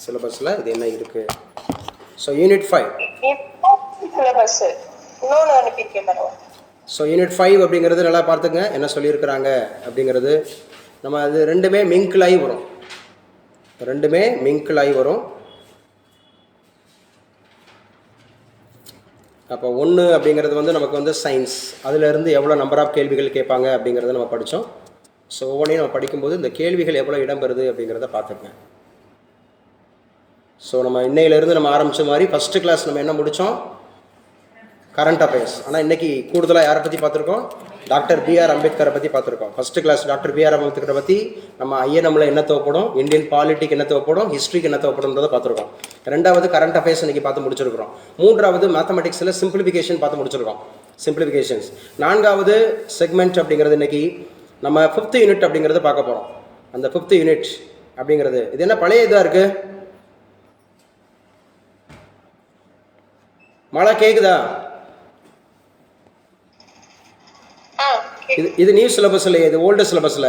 சிலபஸில் இது என்ன இருக்குது. ஸோ யூனிட் 5 சிலபஸ் இன்னொன்று அனுப்பியிருக்கேன் மேடம். ஸோ யூனிட் 5 அப்படிங்கிறது நல்லா பார்த்துங்க என்ன சொல்லியிருக்கிறாங்க அப்படிங்கிறது. நம்ம அது ரெண்டுமே மிங்கிளாகி வரும், ரெண்டுமே மிங்கிளாகி வரும். அப்போ 1 அப்படிங்கிறது வந்து நமக்கு வந்து சயின்ஸ், அதிலேருந்து எவ்வளோ நம்பர் ஆஃப் கேள்விகள் கேட்பாங்க அப்படிங்கிறத நம்ம படித்தோம். ஸோ ஒவ்வொன்றையும் நம்ம படிக்கும்போது இந்த கேள்விகள் எவ்வளோ இடம்பெறுது அப்படிங்கிறத பார்த்துக்கங்க. ஸோ நம்ம இன்னையிலேருந்து நம்ம ஆரம்பித்த மாதிரி ஃபஸ்ட்டு கிளாஸ் நம்ம என்ன முடித்தோம், கரண்ட் அஃபேர்ஸ். ஆனால் இன்றைக்கி கூடுதலாக யாரை பற்றி பார்த்துருக்கோம், டாக்டர் பிஆர் அம்பேத்கரை பற்றி பார்த்துருக்கோம். ஃபஸ்ட்டு கிளாஸ் டாக்டர் பிஆர் அம்பேத்கரை பற்றி நம்ம ஐஎன்எம்மில் என்ன தேவைப்படும், இந்தியன் பாலிட்டிக் என்ன தேவைப்படும், ஹிஸ்ட்ரிக்கு என்ன தேவைப்படும்ன்றதை பார்த்துருக்கோம். ரெண்டாவது கரண்ட் அஃபேர்ஸ் இன்றைக்கி பார்த்து முடிச்சிருக்கிறோம். மூன்றாவது மேத்தமெட்டிக்ஸில் சிம்பிளிஃபிகேஷன் பார்த்து முடிச்சிருக்கோம், சிம்பிளிஃபிகேஷன்ஸ். நான்காவது செக்மெண்ட் அப்படிங்கிறது இன்றைக்கி நம்ம 5th யூனிட் அப்படிங்கிறது பார்க்க போகிறோம். அந்த 5th யூனிட் அப்படிங்கிறது இது என்ன பழைய இதாக இருக்குது, மழை கேட்குதா? இது நியூ சிலபஸ் இல்லையே, இது ஓல்டு சிலபஸில்.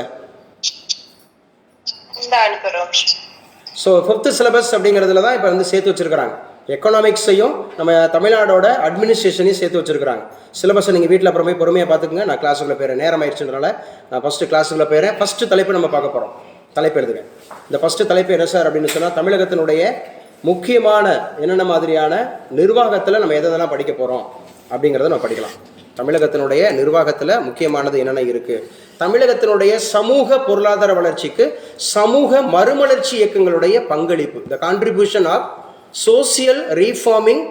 ஸோ 5th சிலபஸ் அப்படிங்கிறதுல தான் இப்போ வந்து சேர்த்து வச்சுருக்கிறாங்க. எக்கனாமிக்ஸையும் நம்ம தமிழ்நாடோட அட்மினிஸ்ட்ரேஷனையும் சேர்த்து வச்சுருக்கிறாங்க. சிலபஸை நீங்கள் வீட்டில் அப்புறம் போய் பொறுமையாக பார்த்துக்குங்க. நான் கிளாஸுக்குள்ளே போயிடுறேன், நேரம் ஆயிடுச்சுன்றனால நான் ஃபஸ்ட்டு கிளாஸுக்குள்ளே போயிடுறேன். ஃபஸ்ட்டு தலைப்பு நம்ம பார்க்க போகிறோம். தலைப்பு எழுதுங்க. இந்த ஃபஸ்ட்டு தலைப்பு என்ன சார் அப்படின்னு சொன்னால், தமிழகத்தினுடைய முக்கியமான என்னென்ன மாதிரியான நிர்வாகத்தில் நம்ம எதெல்லாம் படிக்க போகிறோம் அப்படிங்கிறத நம்ம படிக்கலாம். தமிழகத்தினுடைய நிர்வாகத்தில் முக்கியமானது என்னென்ன இருக்குது, தமிழகத்தினுடைய சமூக பொருளாதார வளர்ச்சிக்கு சமூக மறுமலர்ச்சி இயக்கங்களுடைய பங்களிப்பு, the contribution of social reforming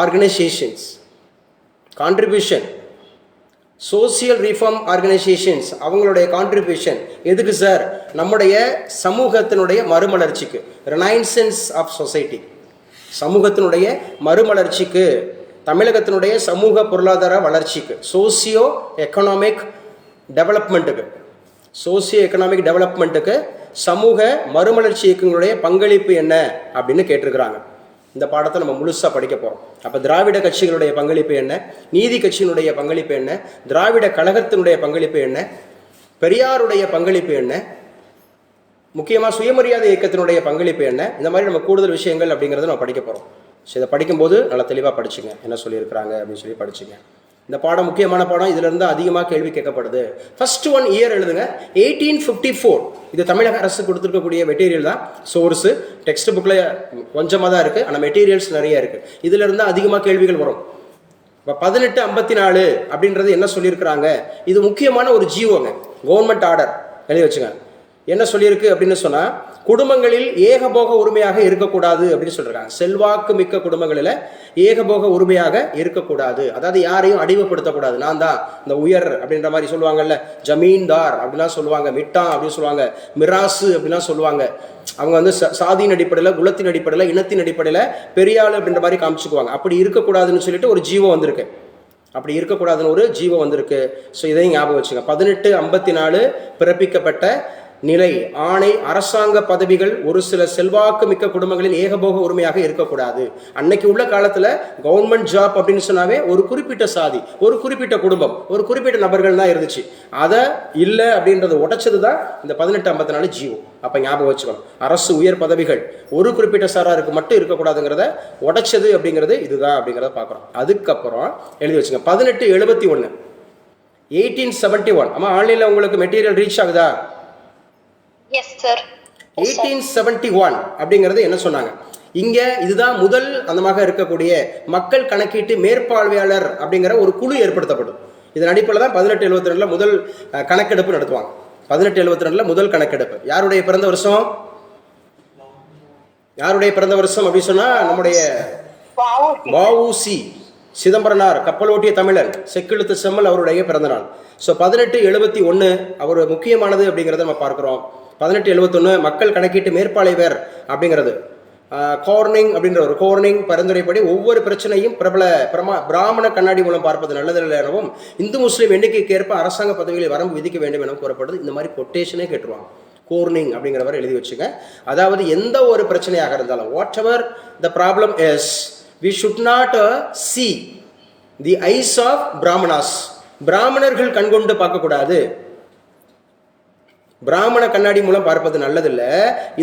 organisations, contribution social reform organisations அவங்களுடைய கான்ட்ரிபியூஷன் எதுக்கு சார், நம்முடைய சமூகத்தினுடைய மறுமலர்ச்சிக்கு, ரெனைசன்ஸ் ஆஃப் சொசைட்டி, சமூகத்தினுடைய மறுமலர்ச்சிக்கு, தமிழகத்தினுடைய சமூக பொருளாதார வளர்ச்சிக்கு, சோசியோ எக்கனாமிக் டெவலப்மெண்ட்டுக்கு, சோசியோ எக்கனாமிக் டெவலப்மெண்ட்டுக்கு சமூக மறுமலர்ச்சி இயக்கங்களுடைய பங்களிப்பு என்ன அப்படின்னு கேட்டிருக்கிறாங்க. இந்த பாடத்தை நம்ம முழுசாக படிக்க போகிறோம். அப்போ திராவிட கட்சிகளுடைய பங்களிப்பு என்ன, நீதி கட்சியினுடைய பங்களிப்பு என்ன, திராவிட கழகத்தினுடைய பங்களிப்பு என்ன, பெரியாருடைய பங்களிப்பு என்ன, முக்கியமாக சுயமரியாதை இயக்கத்தினுடைய பங்களிப்பு என்ன, இந்த மாதிரி நம்ம கூடுதல் விஷயங்கள் அப்படிங்கிறத நம்ம படிக்க போகிறோம். ஸோ இதை படிக்கும்போது நல்லா தெளிவாக படிச்சுங்க, என்ன சொல்லியிருக்கிறாங்க அப்படின்னு சொல்லி படிச்சுங்க. இந்த பாடம் முக்கியமான பாடம், இதிலிருந்து அதிகமாக கேள்வி கேட்கப்படுது. ஃபர்ஸ்ட் ஒன் இயர் எழுதுங்க, 1854. இது தமிழக அரசு கொடுத்துருக்கக்கூடிய மெட்டீரியல் தான், சோர்ஸு டெக்ஸ்ட் புக்கில் கொஞ்சமாக தான் இருக்குது, ஆனால் மெட்டீரியல்ஸ் நிறைய இருக்குது. இதிலிருந்து அதிகமாக கேள்விகள் வரும். இப்போ 1854 அப்படின்றது என்ன சொல்லியிருக்கிறாங்க, இது முக்கியமான ஒரு ஜியோங்க, கவர்மெண்ட் ஆர்டர் எழுதி வச்சுங்க. என்ன சொல்லியிருக்கு அப்படின்னு சொன்னால், குடும்பங்களில் ஏகபோக உரிமையாக இருக்கக்கூடாது அப்படின்னு சொல்லியிருக்காங்க. செல்வாக்கு மிக்க குடும்பங்களில் ஏகபோக உரிமையாக இருக்கக்கூடாது, அதாவது யாரையும் அடிமைப்படுத்தக்கூடாது. நான் தான் இந்த உயர் அப்படின்ற மாதிரி சொல்லுவாங்கல்ல, ஜமீன்தார் அப்படிலாம் சொல்லுவாங்க, மிட்டா அப்படின்னு சொல்லுவாங்க, மிராசு அப்படிலாம் சொல்லுவாங்க. அவங்க வந்து சாதியின் அடிப்படையில், குலத்தின் அடிப்படையில், இனத்தின் அடிப்படையில் பெரியாள் அப்படின்ற மாதிரி காமிச்சுக்குவாங்க. அப்படி இருக்கக்கூடாதுன்னு சொல்லிட்டு ஒரு ஜீவோ வந்திருக்கு, அப்படி இருக்கக்கூடாதுன்னு ஒரு ஜீவோ வந்திருக்கு. ஸோ இதையும் ஞாபகம் வச்சுங்க. 1854 பிறப்பிக்கப்பட்ட நிலை ஆணை, அரசாங்க பதவிகள் ஒரு சில செல்வாக்கு மிக்க குடும்பங்களில் ஏகபோக உரிமையாக இருக்கக்கூடாது. அன்னைக்கு உள்ள காலத்தில் கவர்மெண்ட் ஜாப் அப்படின்னு சொன்னாவே ஒரு குறிப்பிட்ட சாதி, ஒரு குறிப்பிட்ட குடும்பம், ஒரு குறிப்பிட்ட நபர்கள் தான் இருந்துச்சு. அதை இல்லை அப்படின்றத உடைச்சது தான் இந்த 1854 ஜியோ. அப்போ ஞாபகம் வச்சுக்கணும், அரசு உயர் பதவிகள் ஒரு குறிப்பிட்ட சாராருக்கு மட்டும் இருக்கக்கூடாதுங்கிறத உடைச்சது அப்படிங்கிறது இதுதான் அப்படிங்கிறத பார்க்குறோம். அதுக்கப்புறம் எழுதி வச்சுங்க 1871, 1871. ஆமாம், ஆன்லைனில் உங்களுக்கு மெட்டீரியல் ரீச் ஆகுதா? 1871 அப்படிங்கிறது என்ன சொன்னாங்க இங்கே, இதுதான் முதல் அந்தமாக இருக்கக்கூடிய மக்கள் கணக்கீட்டு மேற்பார்வையாளர் அப்படிங்கிற ஒரு குழு ஏற்படுத்தப்படும். இதன் அடிப்படையில் தான் 1872 முதல் கணக்கெடுப்பு நடத்துவாங்க. 1872 முதல் கணக்கெடுப்பு. யாருடைய பிறந்த வருஷம், யாருடைய பிறந்த வருஷம் அப்படின்னு சொன்னால், நம்முடைய வ.உ.சி. சிதம்பரனார், கப்பல் ஓட்டிய தமிழன், செக்கெழுத்து செம்மல் அவருடைய பிறந்த நாள். ஸோ 1871 அவர் முக்கியமானது அப்படிங்கிறத நம்ம பார்க்குறோம். 1871 மக்கள் கணக்கீட்டு மேற்பார்வையாளர் அப்படிங்கிறது, கோர்னிங் அப்படின்ற ஒரு கோர்னிங் பரிந்துரைப்படி ஒவ்வொரு பிரச்சனையும் பிராமண கண்ணாடி மூலம் பார்ப்பது நல்லதில்லை எனவும், இந்து முஸ்லீம் எண்ணிக்கைக்கு ஏற்ப அரசாங்க பதவிகளை வரம்பு விதிக்க வேண்டும் எனவும் கூறப்படுது. இந்த மாதிரி கொட்டேஷனே கேட்டுருவாங்க. கோர்னிங் அப்படிங்கிறவர் எழுதி வச்சுங்க. அதாவது எந்த ஒரு பிரச்சனையாக இருந்தாலும், what ever the problem is, we should not see the eyes of brahmanas, பிராமணர்கள் கண்கொண்டு பார்க்கக்கூடாது, பிராமண கண்ணாடி மூலம் பார்ப்பது நல்லதில்ல,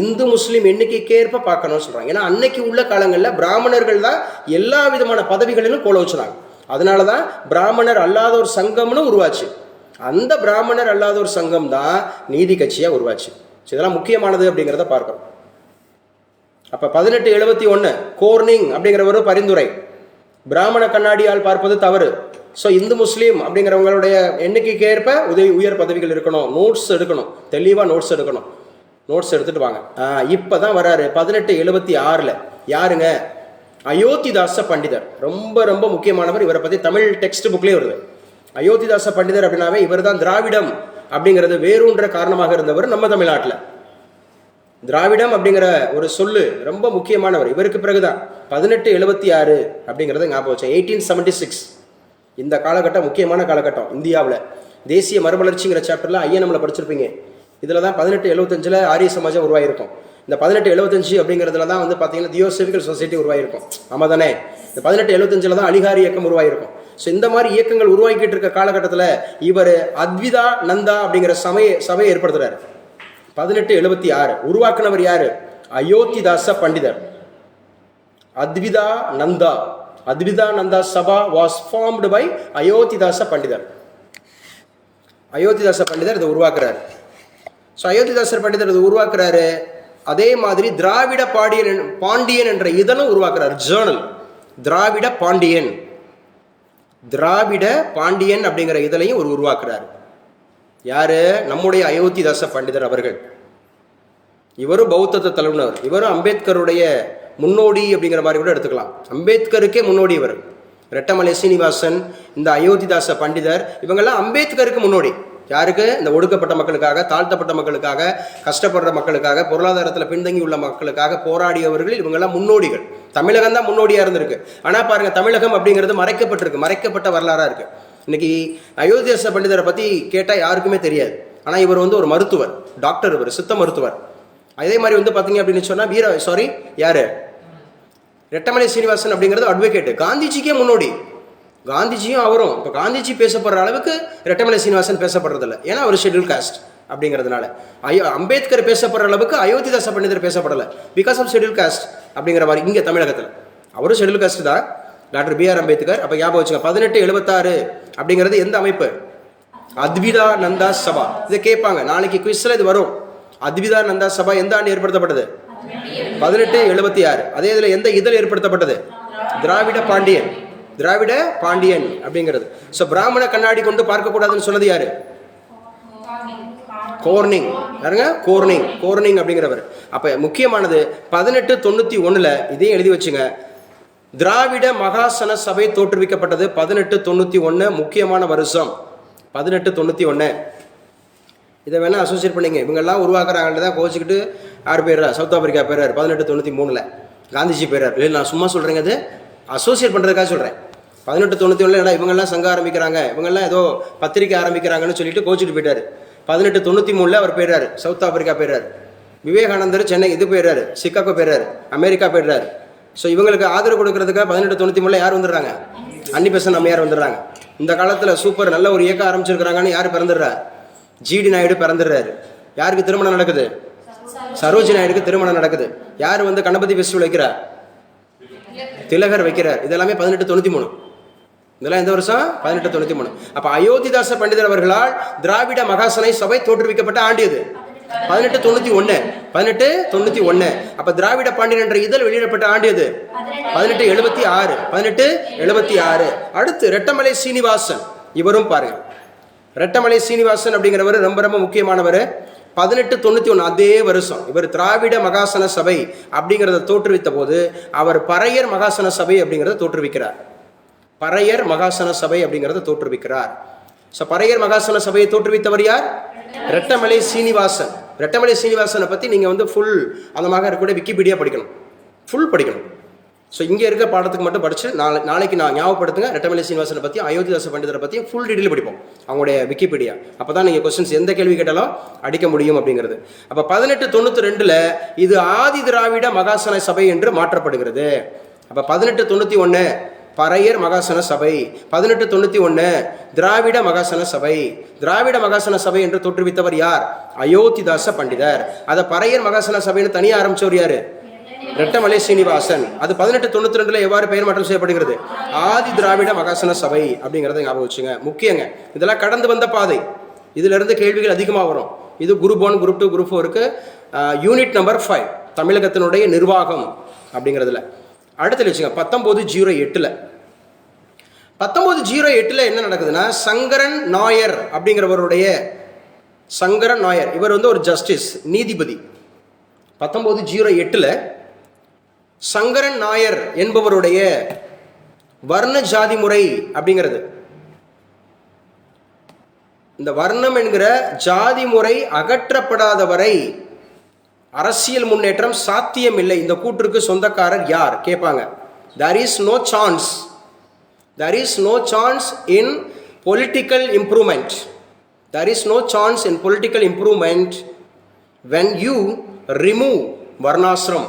இந்து முஸ்லீம் எண்ணிக்கைக்கேற்ப பார்க்கணும்னு சொல்கிறாங்க. ஏன்னா அன்னைக்கு உள்ள காலங்களில் பிராமணர்கள் தான் எல்லா விதமான பதவிகளிலும் கோல வச்சுறாங்க. அதனால தான் பிராமணர் அல்லாத ஒரு சங்கம்னு உருவாச்சு. அந்த பிராமணர் அல்லாத ஒரு சங்கம் தான் நீதி கட்சியாக உருவாச்சு. இதெல்லாம் முக்கியமானது அப்படிங்கிறத பார்க்கணும். அப்போ 1871 கோர்னிங் அப்படிங்கிற ஒரு பரிந்துரை, பிராமண கண்ணாடியால் பார்ப்பது தவறு. ஸோ இந்து முஸ்லீம் அப்படிங்கிறவங்களுடைய எண்ணிக்கைக்கு ஏற்ப உயர் பதவிகள் இருக்கணும், நோட்ஸ் எடுக்கணும், தெளிவாக நோட்ஸ் எடுக்கணும், நோட்ஸ் எடுத்துட்டு வாங்க. இப்போ தான் வராரு 1876. யாருங்க? அயோத்திதாச பண்டிதர். ரொம்ப ரொம்ப முக்கியமானவர். இவரை பற்றி தமிழ் டெக்ஸ்ட் புக்லேயே வருது. அயோத்திதாச பண்டிதர் அப்படின்னாவே இவர் தான் திராவிடம் அப்படிங்கிறது வேரூன்ற காரணமாக இருந்தவர் நம்ம தமிழ்நாட்டில். திராவிடம் அப்படிங்கிற ஒரு சொல்லு ரொம்ப முக்கியமானவர். இவருக்கு பிறகுதான் 1876 அப்படிங்கிறத ஞாபகம் வச்சேன். 1876 இந்த காலகட்டம் முக்கியமான காலகட்டம் இந்தியாவில். தேசிய மறுமலர்ச்சிங்கிற சாப்டரில் ஐஎன்எம்ல படிச்சிருப்பீங்க. இதில் தான் 1875 ஆரிய சமாஜம் உருவாயிருக்கும். இந்த 1875 அப்படிங்கிறதுல தான் வந்து பார்த்தீங்கன்னா தியோசபிக்கல் சொசைட்டி உருவாயிருக்கும். ஆமாம் தானே? இந்த 1875 தான் அலிகாரி இயக்கம் உருவாயிருக்கும். ஸோ இந்த மாதிரி இயக்கங்கள் உருவாக்கிட்டு இருக்க காலகட்டத்தில் இவர் அத்விதா நந்தா அப்படிங்கிற சபையை ஏற்படுத்துறாரு. 1876 உருவாக்குனவர் யாரு? அயோத்திதாச பண்டிதர். அத்விதா நந்தா சபா வாஸ் ஃபார்ம்டு பை அயோத்திதாச பண்டிதர். அயோத்திதாச பண்டிதர் இதை உருவாக்குறாரு. ஸோ அயோத்திதாசர் பண்டிதர் இதை உருவாக்குறாரு. அதே மாதிரி திராவிட பாண்டியன் என்ற இதழும் உருவாக்குறாரு. ஜேர்னல் திராவிட பாண்டியன் அப்படிங்கிற இதழையும் ஒரு உருவாக்குறாரு. யாரு? நம்முடைய அயோத்திதாச பண்டிதர் அவர்கள். இவரும் பௌத்தத்தை தழுவினவர். இவரும் அம்பேத்கருடைய முன்னோடி அப்படிங்கிற மாதிரி கூட எடுத்துக்கலாம். அம்பேத்கருக்கே முன்னோடி இவர். ரெட்டமலை சீனிவாசன், இந்த அயோத்திதாச பண்டிதர், இவங்கெல்லாம் அம்பேத்கருக்கு முன்னோடி. யாருக்கு? இந்த ஒடுக்கப்பட்ட மக்களுக்காக, தாழ்த்தப்பட்ட மக்களுக்காக, கஷ்டப்படுற மக்களுக்காக, பொருளாதாரத்தில் பின்தங்கி உள்ள மக்களுக்காக போராடியவர்கள் இவங்கெல்லாம் முன்னோடிகள். தமிழகம் தான் முன்னோடியாக இருந்திருக்கு. ஆனால் பாருங்க, தமிழகம் அப்படிங்கிறது மறைக்கப்பட்டிருக்கு, மறைக்கப்பட்ட வரலாறாக இருக்கு. இன்னைக்கு அயோத்திதாச பண்டிதரை பற்றி கேட்டால் யாருக்குமே தெரியாது. ஆனால் இவர் வந்து ஒரு மருத்துவர், டாக்டர், இவர் சித்த மருத்துவர். அதே மாதிரி வந்து பார்த்தீங்க அப்படின்னு சொன்னால் யாரு? ரெட்டமலை சீனிவாசன் அப்படிங்கிறது அட்வொகேட், காந்திஜிக்கே முன்னோடி. காந்திஜியும் அவரும் இப்போ காந்திஜி பேசப்படுற அளவுக்கு ரெட்டமலை சீனிவாசன் பேசப்படுறதில்ல. ஏன்னா அவர் ஷெட்யூல் காஸ்ட் அப்படிங்கிறதுனால. அம்பேத்கர் பேசப்படுற அளவுக்கு அயோத்திதாச பண்டிதர் பேசப்படலை, பிகாஸ் ஆஃப் ஷெட்யூல் காஸ்ட் அப்படிங்கிற மாதிரி. இங்கே தமிழகத்தில் அவரும் ஷெட்யூல் காஸ்ட் தான், டாக்டர் BR அம்பேத்கர். அப்போ ஞாபகம் வச்சுங்க. 1876 அப்படிங்கிறது எந்த அமைப்பு? அத்விதா நந்தா சபா. இதை கேட்பாங்க நாளைக்கு குவிஸ்ல, இது வரும். அத்விதா நந்தா சபா எந்த ஆண்டு ஏற்படுத்தப்பட்டது? 1876. அதே இதில் எந்த இதழ் ஏற்படுத்தப்பட்டது? திராவிட பாண்டியன் அப்படிங்கிறது. ஸோ பிராமண கண்ணாடி கொண்டு பார்க்கக்கூடாதுன்னு சொன்னது யாரு? கோர்னிங். யாருங்க? கோர்னிங் அப்படிங்கிறவர். அப்போ முக்கியமானது 1891 இதையும் எழுதி வச்சுங்க. திராவிட மகாசன சபை தோற்றுவிக்கப்பட்டது 1891. முக்கியமான வருஷம் 1891. இதை வேணால் அசோசியேட் பண்ணிங்க. இவங்கெல்லாம் உருவாக்குறாங்கன்னு தான் கோச்சிக்கிட்டு யார் பேரா? South Africa Berar 1893. காந்திஜி பேரார். இல்லை, நான் சும்மா சொல்கிறேங்க, அது அசோசியேட் பண்ணுறதுக்காக சொல்கிறேன். 1891 இவங்கெல்லாம் சங்கம் ஆரம்பிக்கிறாங்க, இவங்கெல்லாம் ஏதோ பத்திரிக்கை ஆரம்பிக்கிறாங்கன்னு சொல்லிட்டு கோச்சிட்டு போயிட்டார். 1893 அவர் போயிடுறாரு, சவுத் ஆப்பிரிக்கா போயிடுறாரு. விவேகானந்தர் சென்னை இது போயிடுறாரு, சிக்காகோ போயிடுறாரு, அமெரிக்கா போயிடுறாரு. ஸோ இவங்களுக்கு ஆதரவு கொடுக்கறதுக்காக 1893 யார் வந்துடுறாங்க? அன்னி பெசன்ட் அம்மையார் வந்துடுறாங்க. இந்த காலத்தில் சூப்பர் நல்ல ஒரு இயக்கம் ஆரம்பிச்சிருக்கிறாங்கன்னு யார் பிறந்துடுறா? ஜிடி நாயுடு பிறந்துடுறாரு. யாருக்கு திருமணம் நடக்குது? சரோஜி நாயுடுக்கு திருமணம் நடக்குது. யார் வந்து கணபதி ஃபெஸ்டிவல் வைக்கிறா? திலகர் வைக்கிறார். இதெல்லாமே 1893. இதெல்லாம் எந்த வருஷம்? 1893. அப்ப அயோத்திதாச பண்டிதர் அவர்களால் திராவிட மகாசனை சபை தோற்றுவிக்கப்பட்ட ஆண்டு இது 1891. அப்ப திராவிட பாண்டியன் என்ற இதழ் வெளியிடப்பட்ட ஆண்டு இது 1876. அடுத்து ரெட்டமலை சீனிவாசன். இவரும் பாருங்க, ரெட்டமலை சீனிவாசன் அப்படிங்கிறவர் ரொம்ப ரொம்ப முக்கியமானவர். 1891 அதே வருஷம் இவர் திராவிட மகாசன சபை அப்படிங்கிறத தோற்றுவித்த போது அவர் பறையர் மகாசன சபை அப்படிங்கிறத தோற்றுவிக்கிறார். ஸோ பறையர் மகாசன சபையை தோற்றுவித்தவர் யார்? ரெட்டமலை சீனிவாசன். ரெட்டமலை சீனிவாசனை பற்றி நீங்கள் வந்து ஃபுல் அந்த மாதிரி இருக்கக்கூடிய விக்கிபீடியா படிக்கணும், ஃபுல் படிக்கணும். ஸோ இங்கே இருக்க பாடத்துக்கு மட்டும் படித்து நாளைக்கு நான் ஞாபகப்படுத்துங்க. ரெட்டமலை சீனிவாசனை பற்றியும் அயோத்திதாச பண்டிதரை பற்றியும் ஃபுல் டீட்டெயில் படிப்போம், அவங்களுடைய விக்கிபீடியா. அப்போ தான் நீங்கள் கொஸ்டின்ஸ் எந்த கேள்வி கேட்டாலும் அடிக்க முடியும் அப்படிங்கிறது. அப்போ 1892 இது ஆதி திராவிட மகாசன சபை என்று மாற்றப்படுகிறது. அப்போ 1891 பறையர் மகாசன சபை. 1891 திராவிட மகாசன சபை. திராவிட மகாசன சபை என்று தோற்றுவித்தவர் யார்? அயோத்திதாச பண்டிதர். அதை பறையர் மகாசன சபைன்னு தனியாக ஆரம்பிச்சவர் யாரு? ரெட்டமலை சீனிவாசன். அது 1892 எவ்வாறு பெயர் மாற்றம் செய்யப்படுகிறது? ஆதி திராவிட மகாசன சபை அப்படிங்கிறத ஞாபகம் வச்சுங்க. முக்கியங்க, இதெல்லாம் கடந்து வந்த பாதை. இதுல இருந்து கேள்விகள் அதிகமாக வரும். இது குரூப் 1, குரூப் 2, குரூப் 4க்கு யூனிட் நம்பர் 5 தமிழகத்தினுடைய நிர்வாகம் அப்படிங்கிறதுல. அடுத்து வச்சுங்க 1908 1908 என்ன நடக்குதுன்னா, சங்கரன் நாயர் அப்படிங்கிறவருடைய சங்கரன் நாயர் இவர் வந்து ஒரு ஜஸ்டிஸ், நீதிபதி. 1908 சங்கரன் நாயர் என்பவருடைய வர்ண ஜாதி முறை அப்படிங்கிறது, இந்த வர்ணம் என்கிற ஜாதி முறை அகற்றப்படாத வரை அரசியல் முன்னேற்றம் சாத்தியம் இல்லை. இந்த கூற்றுக்கு சொந்தக்காரர் யார் கேட்பாங்க. there is no chance in political improvement. There is no chance in political improvement when you remove varnashram.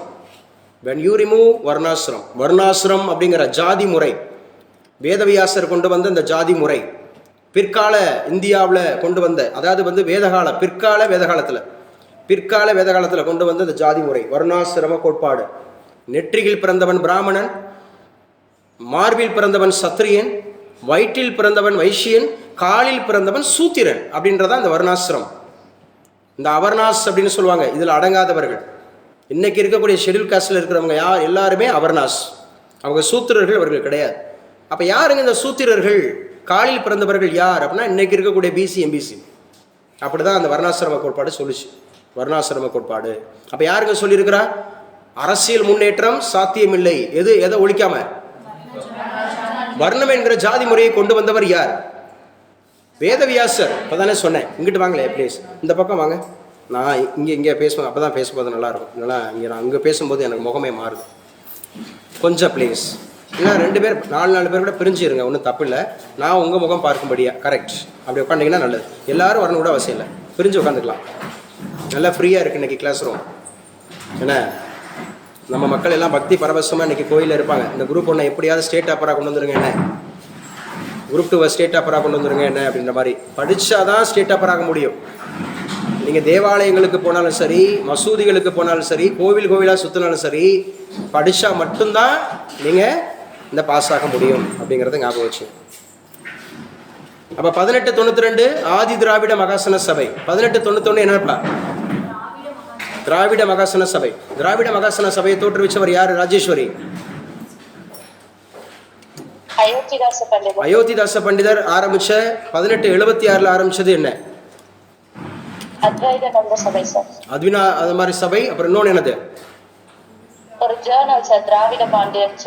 When you remove varnashram. varnashram அப்படிங்கிற ஜாதி முறை, வேதவியாசர் கொண்டு வந்த இந்த ஜாதி முறை பிற்கால இந்தியாவில் கொண்டு வந்த, அதாவது வந்து வேதகால பிற்கால வேதகாலத்தில் கொண்டு வந்த இந்த ஜாதி முறை வர்ணாசிரம கோட்பாடு. நெற்றியில் பிறந்தவன் பிராமணன், மார்பில் பிறந்தவன் சத்திரியன், வயிற்றில் பிறந்தவன் வைசியன், காலில் பிறந்தவன் சூத்திரன் அப்படின்றதான் இந்த வர்ணாசிரம். இந்த அவர்ணாஸ் அப்படின்னு சொல்லுவாங்க. இதில் அடங்காதவர்கள் இன்னைக்கு இருக்கக்கூடிய ஷெட்யூல் காஸ்டில் இருக்கிறவங்க எல்லாருமே அவர்ணாஸ். அவங்க சூத்திரர்கள் அவர்கள் கிடையாது. அப்போ யாருங்க இந்த சூத்திரர்கள்? காலில் பிறந்தவர்கள் யார் அப்படின்னா இன்னைக்கு இருக்கக்கூடிய பிசி எம்பிசி. அப்படிதான் அந்த வர்ணாசிரம கோட்பாடு சொல்லுச்சு. வர்ணாசிரம கோட்பாடு அப்போ யாருங்க சொல்லியிருக்கிறா? அரசியல் முன்னேற்றம் சாத்தியமில்லை. எதை ஒழிக்காம? வர்ணம் என்கிற ஜாதி முறையை கொண்டு வந்தவர் யார்? வேதவியாசர். இப்போதானே சொன்னேன். இங்கிட்டு வாங்களே ப்ளீஸ், இந்த பக்கம் வாங்க. நான் இங்கே பேசுவேன், அப்போ தான் பேசும்போது நல்லாயிருக்கும். இல்லைனா இங்கே நான் அங்கே பேசும்போது எனக்கு முகமே மாறுது. கொஞ்சம் ப்ளீஸ். இல்லை 2 பேர் 4 பேர் கூட பிரிஞ்சிருங்க, ஒன்றும் தப்பு இல்லை. நான் உங்கள் முகம் பார்க்கும்படியா கரெக்ட் அப்படி உட்காந்திங்கன்னா நல்லது. எல்லாரும் வரணும் கூட அவசியம் இல்லை, பிரிஞ்சு உட்காந்துக்கலாம். நல்லா ஃப்ரீயாக இருக்குது இன்றைக்கி கிளாஸ் ரூம். ஏன்னா நம்ம மக்கள் எல்லாம் பக்தி பரவசமாக இன்றைக்கி கோயிலில் இருப்பாங்க. இந்த குரூப் 1 எப்படியாவது ஸ்டேட் டாப்பராக கொண்டு வந்துருங்க என்ன, குரூப் 2 ஸ்டேட் டாப்பராக கொண்டு வந்துருங்க என்ன அப்படின்ற மாதிரி படித்தாதான் ஸ்டேட் டாப்பராக முடியும். நீங்கள் தேவாலயங்களுக்கு போனாலும் சரி, மசூதிகளுக்கு போனாலும் சரி, கோவிலாக சுற்றினாலும் சரி, படித்தா மட்டும்தான் நீங்கள் இந்த பாஸ் ஆக முடியும் அப்படிங்கிறத ஞாபகம் வச்சு. அப்போ 1892 ஆதி திராவிட மகாசன சபை. 1891 என்னப்பா? திராவிட மகாசன சபை. திராவிட மகாசன சபையை தோற்றுவிச்சவர் யாரு? ராஜேஸ்வரி. அயோத்திதாச பண்டிதர் ஆரம்பிச்ச 1876 ஆரம்பிச்சது என்ன? அது மாதிரி சபை. அப்புறம் இன்னொன்று என்னது?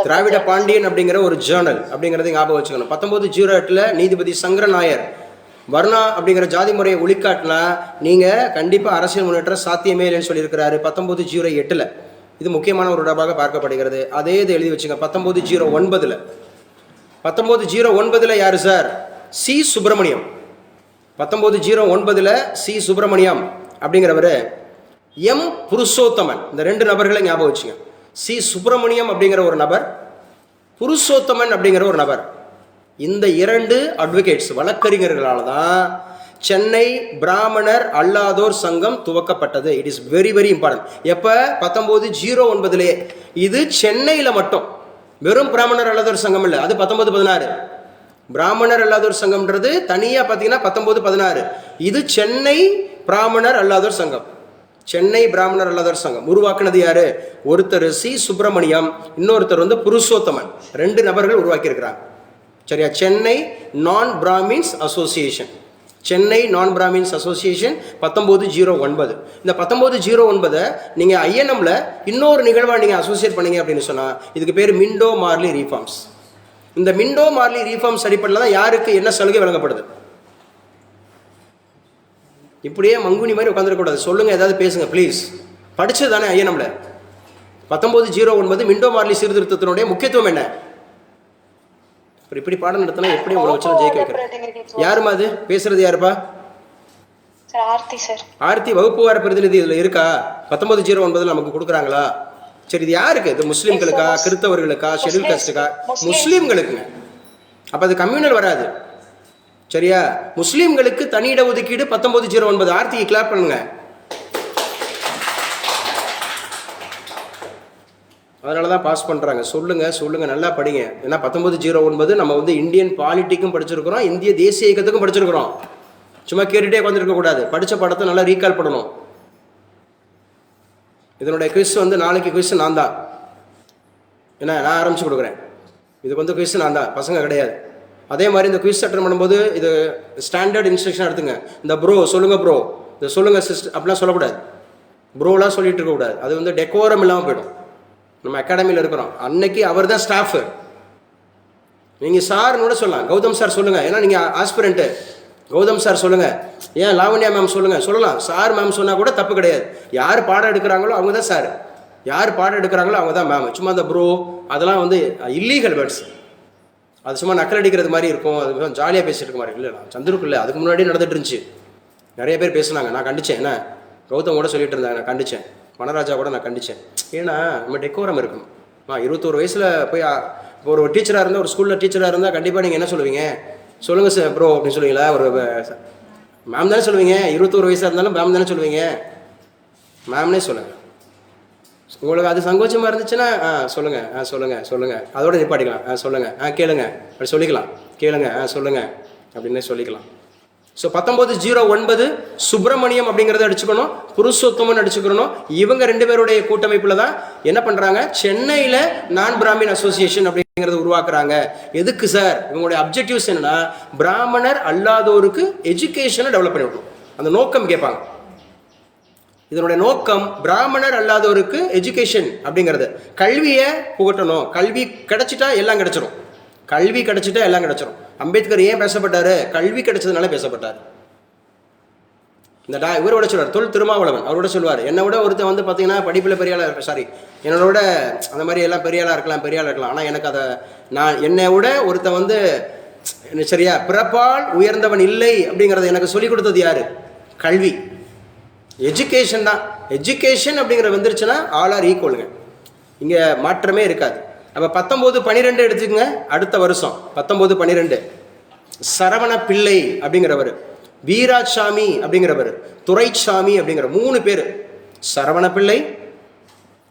திராவிட பாண்டியன் அப்படிங்கிற ஒரு ஜேர்னல் அப்படிங்கறத ஞாபகம் வச்சுக்கணும். 1908 நீதிபதி சங்கரன் நாயர் வர்ணா அப்படிங்கிற ஜாதி முறையை ஒழிக்காட்டினா நீங்க கண்டிப்பா அரசியல் முன்னேற்றம் சாத்தியமே இல்லைன்னு சொல்லியிருக்கிறாரு 1908. இது முக்கியமான ஒரு இடமாக பார்க்கப்படுகிறது. அதே இது எழுதி வச்சுங்க. 1909 யாரு sir? C Subramaniam. 1909 C Subramaniam அப்படிங்கிறவர், எம் புருஷோத்தமன். இந்த 2 நபர்களை ஞாபகம் வச்சுங்க. சி சுப்பிரமணியம் அப்படிங்கிற ஒரு நபர், புருஷோத்தமன் அப்படிங்கிற ஒரு நபர். இந்த 2 அட்வொகேட்ஸ் வழக்கறிஞர்களால் தான் சென்னை பிராமணர் அல்லாதோர் சங்கம் துவக்கப்பட்டது. It is very very important. எப்போ? 1909. இது சென்னையில் மட்டும், வெறும் பிராமணர் அல்லாதோர் சங்கம் இல்லை. அது 1916. பிராமணர் அல்லாதோர் சங்கம்ன்றது தனியாக பார்த்தீங்கன்னா 1916. இது சென்னை பிராமணர் அல்லாதோர் சங்கம். சென்னை பிராமணர் அல்லாதோர் சங்கம் உருவாக்குனது யாரு? ஒருத்தர் சி சுப்பிரமணியம், இன்னொருத்தர் வந்து புருஷோத்தமன். 2 நபர்கள் உருவாக்கி இருக்கிறாங்க. சரியா? சென்னை நான் பிராமின்ஸ் அசோசியேஷன். சென்னை நான் பிராமின்ஸ் அசோசியேஷன் 1909. இந்த 1909 நீங்கள் ஐஎன்எம்ல இன்னொரு நிகழ்வாக நீங்கள் அசோசியேட் பண்ணீங்க அப்படின்னு சொன்னால் இதுக்கு பேர் மிண்டோ மார்லி ரீஃபார்ம்ஸ். இந்த மிண்டோ மார்லி ரீஃபார்ம்ஸ் அடிப்படையில் தான் யாருக்கு என்ன சலுகை வழங்கப்படுது. இப்படியே மங்குனி மாதிரி உட்காந்துருக்கக்கூடாது. சொல்லுங்கள், ஏதாவது பேசுங்க ப்ளீஸ். படித்தது தானே ஐஎன்எம்ல. 1909 மிண்டோ மார்லி சீர்திருத்தத்தினுடைய முக்கியத்துவம் என்ன? இப்படி பாடம் நடத்தினா எப்படி உங்களை வச்சு ஜெயிக்க வைக்கிறேன்? யாருமா அது பேசுறது? யாருப்பா? ஆர்த்தி வகுப்பு வார பிரதிநிதி இதில் இருக்கா? 1909 நமக்கு கொடுக்குறாங்களா? சரி, இது யாருக்கு? இது முஸ்லீம்களுக்கா, கிறிஸ்தவர்களுக்கா, ஷெட்யூல் காஸ்டுக்கா? முஸ்லீம்களுக்குங்க. அப்போ அது கம்யூனல் வராது. சரியா? முஸ்லீம்களுக்கு தனி இட ஒதுக்கீடு 1909. ஆர்த்தியை கிளாப் பண்ணுங்க. அதனால தான் பாஸ் பண்ணுறாங்க. சொல்லுங்கள் நல்லா படிங்க. ஏன்னா 1909 நம்ம வந்து இந்தியன் பாலிட்டிக்கும் படிச்சிருக்கிறோம், இந்திய தேசிய இயக்கத்துக்கும் படிச்சிருக்கிறோம். சும்மா கேட்டுகிட்டே உட்காந்துருக்கக்கூடாது, படித்த படத்தை நல்லா ரீகால் பண்ணணும். இதனுடைய குவிஸ் வந்து நாளைக்கு குவிஸ் நான் தான். ஏன்னா நான் ஆரம்பித்து கொடுக்குறேன். இதுக்கு வந்து குவிஸ் நான் தான், பசங்க கிடையாது. அதே மாதிரி இந்த குவிஸ் அட்டன் பண்ணும்போது இது ஸ்டாண்டர்ட் இன்ஸ்ட்ரக்ஷன் எடுத்துங்க. இந்த ப்ரோ சொல்லுங்கள், ப்ரோ இந்த சொல்லுங்கள் சிஸ்டர் அப்படிலாம் சொல்லக்கூடாது. ப்ரோலாம் சொல்லிட்டு இருக்கக்கூடாது. அது வந்து டெக்கோரம் இல்லாமல் போயிடும். நம்ம அகாடமியில் இருக்கிறோம், அன்னைக்கு அவர் தான் ஸ்டாஃபு. நீங்கள் சார்னு கூட சொல்லலாம், கௌதம் சார் சொல்லுங்கள். ஏன்னா நீங்கள் ஆஸ்பிரண்ட்டு. கௌதம் சார் சொல்லுங்கள், ஏன் லாவண்யா மேம் சொல்லலாம். சார் மேம் சொன்னால் கூட தப்பு கிடையாது. யார் பாடம் எடுக்கிறாங்களோ அவங்க தான் சார், யார் பாடம் எடுக்கிறாங்களோ அவங்க தான் மேம். சும்மா அந்த ப்ரோ அதெல்லாம் வந்து இல்லீகல் வேர்ட்ஸ். அது சும்மா நக்கல் அடிக்கிறது மாதிரி இருக்கும், அது ஜாலியாக பேசிட்டு இருக்க மாதிரி இல்லை. சந்திரக்குள்ள அதுக்கு முன்னாடி நடந்துட்டு இருந்துச்சு, நிறைய பேர் பேசுனாங்க, நான் கண்டித்தேன். என்ன கௌதம் கூட சொல்லிட்டு இருந்தாங்க, நான் கண்டித்தேன். வனராஜா கூட நான் கண்டித்தேன். ஏன்னா நம்ம டெக்கோரம் இருக்கணும். 21 வயசில் போய் இப்போ ஒரு டீச்சராக இருந்தால், ஒரு ஸ்கூலில் டீச்சராக இருந்தால் கண்டிப்பாக நீங்கள் என்ன சொல்லுவீங்க? சொல்லுங்கள் சார் ப்ரோ அப்படின்னு சொல்லுவீங்களா? ஒரு மேம் தானே சொல்லுவீங்க. 21 வயசாக இருந்தாலும் மேம் தானே சொல்லுவீங்க. மேம்னே சொல்லுங்கள். உங்களுக்கு அது சங்கோச்சமாக இருந்துச்சுன்னா சொல்லுங்கள் அதோட நிப்பாட்டிக்கலாம். சொல்லுங்கள் கேளுங்க அப்படி சொல்லிக்கலாம். கேளுங்க சொல்லுங்கள் அப்படின்னு சொல்லிக்கலாம். ஸோ 1909 சுப்பிரமணியம் அப்படிங்கிறத அடிச்சுக்கணும், புருஷோத்தமன் அடிச்சுக்கணும். இவங்க 2 பேருடைய கூட்டமைப்பில் தான் என்ன பண்ணுறாங்க, சென்னையில் நான் பிராமின் அசோசியேஷன் அப்படிங்கிறத உருவாக்குறாங்க. எதுக்கு சார்? இவங்களுடைய அப்ஜெக்டிவ்ஸ் என்னன்னா, பிராமணர் அல்லாதோருக்கு எஜுகேஷனை டெவலப் பண்ணி விடணும். அந்த நோக்கம் கேட்பாங்க. இதனுடைய நோக்கம் பிராமணர் அல்லாதோருக்கு எஜுகேஷன் அப்படிங்கிறது, கல்வியை புகட்டணும். கல்வி கிடைச்சிட்டா எல்லாம் கிடைச்சிடும். கல்வி கிடைச்சிட்டா எல்லாம் கிடைச்சிடும். அம்பேத்கர் ஏன் பேசப்பட்டாரு? கல்வி கிடைச்சதுனால பேசப்பட்டார். இந்த இவரோட சொல்வார், தொல் திருமாவளவன் அவரோட சொல்வார், என்னை விட ஒருத்தன் வந்து பார்த்தீங்கன்னா படிப்பில் பெரியாளாக சாரி என்னோட விட அந்த மாதிரி எல்லாம் பெரியாளாக இருக்கலாம், ஆனால் எனக்கு அதை என்னை விட ஒருத்தன் வந்து சரியா பிறப்பால் உயர்ந்தவன் இல்லை அப்படிங்கிறத எனக்கு சொல்லிக் கொடுத்தது யாரு? கல்வி, எஜுகேஷன் தான். எஜுகேஷன் அப்படிங்கிற வந்துருச்சுன்னா ஆல் ஆர் ஈக்குவலுங்க, இங்கே மாற்றமே இருக்காது. அப்போ 1912 எடுத்துக்கங்க. அடுத்த வருஷம் 1912 சரவண பிள்ளை அப்படிங்கிறவர், வீராசாமி அப்படிங்கிறவர், துரைசாமி அப்படிங்கிற 3 பேர், சரவண பிள்ளை,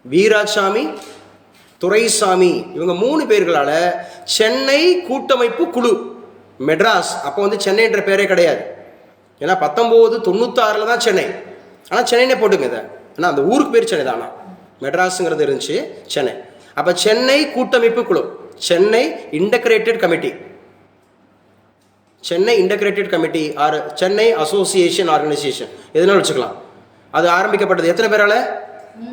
வீராசாமி, துரைசாமி, இவங்க 3 பேர்களால் சென்னை கூட்டமைப்பு குழு மெட்ராஸ், அப்போ வந்து சென்னைன்ற பேரே கிடையாது. ஏன்னா 1996 தான் சென்னை. ஆனால் சென்னைனே போட்டுங்க இதை, ஆனால் அந்த ஊருக்கு பேர் சென்னை தான். ஆனால் மெட்ராஸுங்கிறது இருந்துச்சு, சென்னை. அப்போ சென்னை கூட்டமைப்பு குழு, Chennai integrated committee, Chennai integrated committee or Chennai association organisation எதுனாலும் வச்சுக்கலாம். அது ஆரம்பிக்கப்பட்டது எத்தனை பேரால?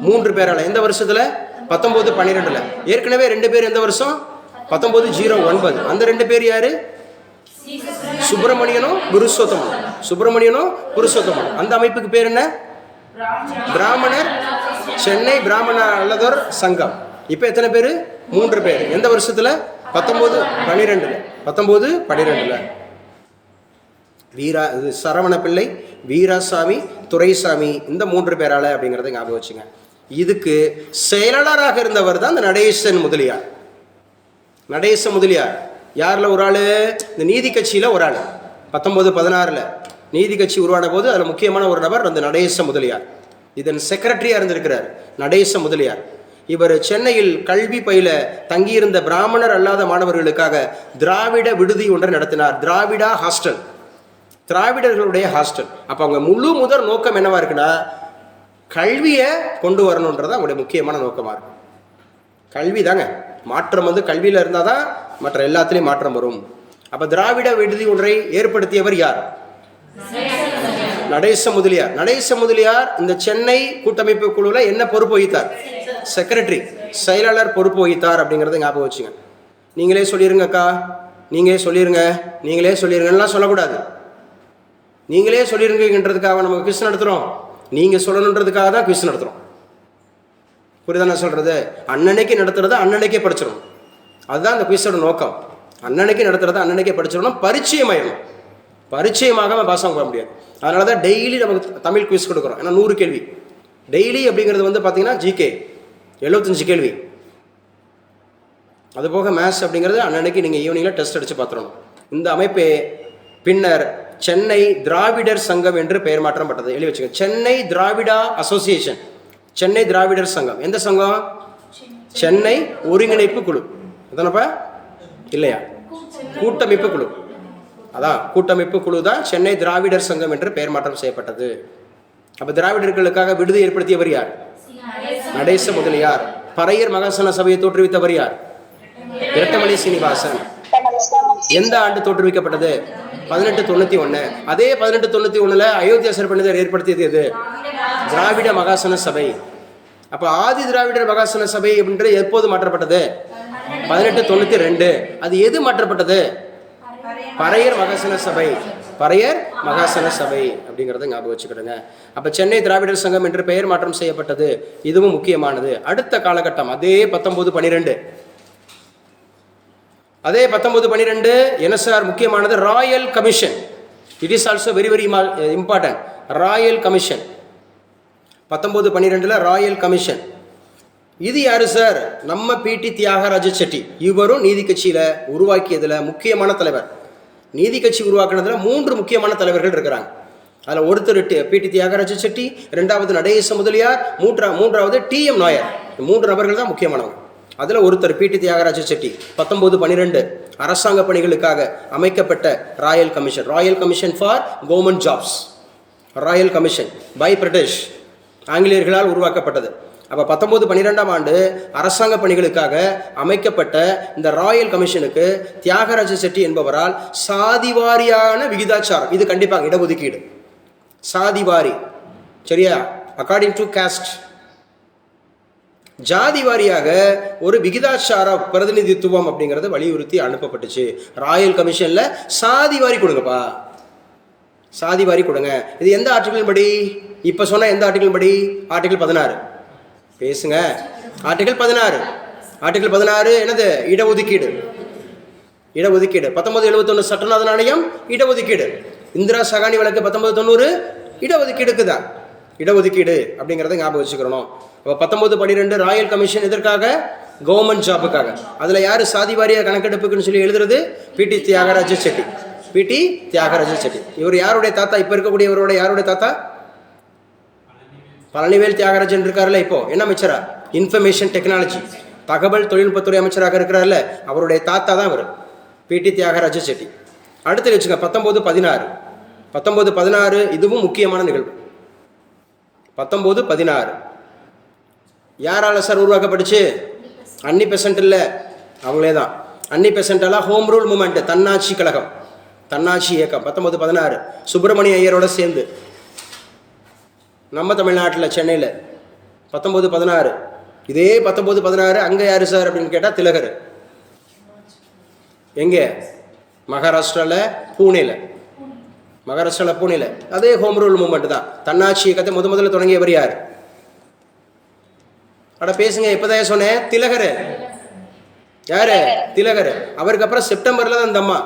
3 பேரால. எந்த வருஷத்தில்? 1912. ஏற்கனவே 2 பேர் எந்த வருஷம்? 1909. அந்த 2 பேர் யாரு? சுப்பிரமணியனும் புருஷோத்தமன். அந்த அமைப்புக்கு பேர் என்ன? பிராமணர் சென்னை பிராமண அல்லதோர் சங்கம். இப்போ எத்தனை பேர்? 3 பேர். எந்த வருஷத்தில்? 1912. சரவண பிள்ளை, வீராசாமி, துரைசாமி, இந்த 3 பேரால அப்படிங்கிறத ஞாபகம் வச்சுங்க. இதுக்கு செயலாளராக இருந்தவர் தான் இந்த நடேச முதலியார். யாரில் ஒரு ஆள்? இந்த நீதி கட்சியில் ஒரு ஆள். 1916 நீதி கட்சி உருவான போது அதில் முக்கியமான ஒரு நபர் அந்த நடேச முதலியார். இதன் செக்ரட்டரியாக இருந்திருக்கிறார் நடேச முதலியார். இவர் சென்னையில் கல்வி பயில தங்கியிருந்த பிராமணர் அல்லாத மாணவர்களுக்காக திராவிட விடுதி ஒன்றை நடத்தினார். திராவிடா ஹாஸ்டல், திராவிடர்களுடைய ஹாஸ்டல். அப்போ அவங்க முதல் நோக்கம் என்னவா இருக்குன்னா, கல்வியை கொண்டு வரணுன்றது அவங்களுடைய முக்கியமான நோக்கமாக இருக்கும். கல்வி தாங்க மாற்றம். வந்து கல்வியில் இருந்தால் தான் மற்ற எல்லாத்துலேயும் மாற்றம் வரும். அப்போ திராவிட விடுதி ஒன்றை ஏற்படுத்தியவர் யார்? நடேச முதலியார். இந்த சென்னை கூட்டமைப்பு குழுவில் என்ன பொறுப்பு வகித்தார்? செக்ரட்டரி, செயலாளர் பொறுப்பு வகித்தார் அப்படிங்கிறத ஞாபகம் வச்சுங்க. நீங்களே சொல்லிருங்கக்கா, நீங்களே சொல்லிருங்கலாம் சொல்லக்கூடாது. நீங்களே சொல்லிருங்கன்றதுக்காக நம்ம குவிஸ் நடத்துகிறோம், நீங்கள் சொல்லணுன்றதுக்காக தான் குவிஸ் நடத்துகிறோம். புரியுதா நான் சொல்கிறது? அன்னன்னைக்கு நடத்துறது அன்னன்னைக்கே படிச்சிடணும். அதுதான் அந்த குவிஸோட நோக்கம். அன்னன்னைக்கு நடத்துறது அன்னன்னைக்கே படிச்சிடணும். பரிச்சயமாக பாஸ் ஆக முடியாது. அதனால தான் டெய்லி நமக்கு தமிழ் குவிஸ் கொடுக்குறோம். ஏன்னா 100 கேள்வி டெய்லி அப்படிங்கிறது வந்து பார்த்தீங்கன்னா ஜிகே 75 கேள்வி. அதுபோக மேத்ஸ் அப்படிங்கிறது அன்னன்னைக்கு நீங்கள் ஈவினிங்கில் டெஸ்ட் அடித்து பார்த்துடணும். இந்த அமைப்பே பின்னர் சென்னை திராவிடர் சங்கம் என்று பெயர் மாற்றப்பட்டது. எழுதி வச்சுக்கோங்க. சென்னை திராவிடா அசோசியேஷன், சென்னை திராவிடர் சங்கம். எந்த சங்கம்? சென்னை ஒருங்கிணைப்பு குழு. அதானப்பா? இல்லையா? கூட்டமைப்பு குழு. அதான் கூட்டமைப்பு குழு தான் சென்னை திராவிடர் சங்கம் என்று பெயர் மாற்றம் செய்யப்பட்டது. அப்போ திராவிடர்களுக்காக விடுதி ஏற்படுத்தியவர் யார்? நடேச முதலியார். பறையர் மகாசன சபையை தோற்றுவித்தவர் யார்? இரட்டமலை சீனிவாசன். எந்த ஆண்டு தோற்றுவிக்கப்பட்டது? 1891. அதே 1891 அயோத்தியாசர் பண்டிதர் ஏற்படுத்தியது எது? திராவிட மகாசன சபை. அப்ப ஆதி திராவிடர் மகாசன சபை அப்படின்றது எப்போது மாற்றப்பட்டது? 1892. அது எது மாற்றப்பட்டது? பறையர் மகாசன சபை. பறையர் மகாசன சபை அப்படிங்கிறத ஞாபகம் வச்சுக்கிடுங்க. அப்ப சென்னை திராவிடர் சங்கம் என்று பெயர் மாற்றம் செய்யப்பட்டது. இதுவும் முக்கியமானது. அடுத்த காலகட்டம் அதே 1912. அதே 1912 என்ன சார் முக்கியமானது? Royal commission. It is also very very important. Royal commission 1912 Royal commission. இது யாரு சார்? நம்ம பிடி தியாகராஜ செட்டி. இவரும் நீதி கட்சியில உருவாக்கியதுல முக்கியமான தலைவர். நீதி கட்சி உருவாக்குனதுல 3 முக்கியமான தலைவர்கள் இருக்கிறாங்க. அதுல ஒருத்தர் பிடி தியாகராஜ செட்டி, 2வது நடேச முதலியார், 3வது TM நாயர். 3 நபர்கள் தான் முக்கியமானவங்க. அதில் ஒருத்தர் பிடி தியாகராஜ செட்டி. 1912 அரசாங்க பணிகளுக்காக அமைக்கப்பட்ட royal commission. Royal commission for government jobs. Royal commission by British, ஆங்கிலேயர்களால் உருவாக்கப்பட்டது. அப்போ 1912ஆம் ஆண்டு அரசாங்க பணிகளுக்காக அமைக்கப்பட்ட இந்த ராயல் கமிஷனுக்கு தியாகராஜ செட்டி என்பவரால் சாதிவாரியான விகிதாச்சாரம், இது கண்டிப்பாக இடஒதுக்கீடு, சாதிவாரி, சரியா, அக்கார்டிங் டு காஸ்ட், ஜாதி வாரியாக ஒரு விகிதாச்சார பிரதிநிதித்துவம் அப்படிங்கிறது வலியுறுத்தி அனுப்பப்பட்டுச்சு. ராயல் கமிஷன்ல சாதி வாரி கொடுங்கப்பா, சாதி வாரி கொடுங்க. இது எந்த ஆர்டிகிள் படி? இப்ப சொன்ன எந்த ஆர்டிகிள் படி? ஆர்டிகிள் 16 பேசுங்க. ஆர்டிகிள் 16. ஆர்டிகிள் 16 என்னது? இடஒதுக்கீடு. இடஒதுக்கீடு. 1971 சட்டநாதன் ஆணையம் இடஒதுக்கீடு. இந்திரா சகானி வழக்கு 1990 இடஒதுக்கீடுக்கு தான். இடஒதுக்கீடு அப்படிங்கிறத ஞாபகம் வச்சுக்கிறோம். 1912 ராயல் கமிஷன் எதற்காக? கவர்மெண்ட் ஜாபுக்காக. அதுல யாரு சாதி வாரியா கணக்கெடுப்புக்குன்னு சொல்லி எழுதுறது? பிடி தியாகராஜ செட்டி. பிடி தியாகராஜ செட்டி. இவர் யாருடைய தாத்தா? இப்ப இருக்கக்கூடியவரோட யாருடைய தாத்தா? பழனிவேல் தியாகராஜன் இருக்காருல்ல, இப்போ என்ன அமைச்சரா? இன்ஃபர்மேஷன் டெக்னாலஜி, தகவல் தொழில்நுட்பத்துறை அமைச்சராக இருக்கிறார்ல, அவருடைய தாத்தா தான் இவர், பிடி தியாகராஜ செட்டி. அடுத்து வச்சுங்க 1916. 1916 இதுவும் முக்கியமான நிகழ்வு. 1916 யாரால சார் உருவாக்கப்பட்டுச்சு? அன்னி பெசன்ட் இல்லை, அவங்களே தான். அன்னி பெசன்ட் ஹோம் ரூல் மூமெண்ட், தன்னாட்சி கழகம், தன்னாட்சி இயக்கம். 1916 சுப்பிரமணிய ஐயரோட சேர்ந்து நம்ம தமிழ்நாட்டில் சென்னையில் 1916. இதே 1916 அங்கே யாரு சார் அப்படின்னு கேட்டால் திலகர். எங்கே? மகாராஷ்டிராவில் பூனேல. மகாராஷ்டிராவில் பூனேல அதே ஹோம் ரூல் மூமெண்ட் தான். தன்னாட்சி இயக்கத்தை முதல்ல தொடங்கியவர் யார்? அட பேசுங்க, இப்போதான் சொன்னேன். திலகர். யாரு? திலகர். அவருக்கு அப்புறம் செப்டம்பர்ல தான் இந்த அம்மா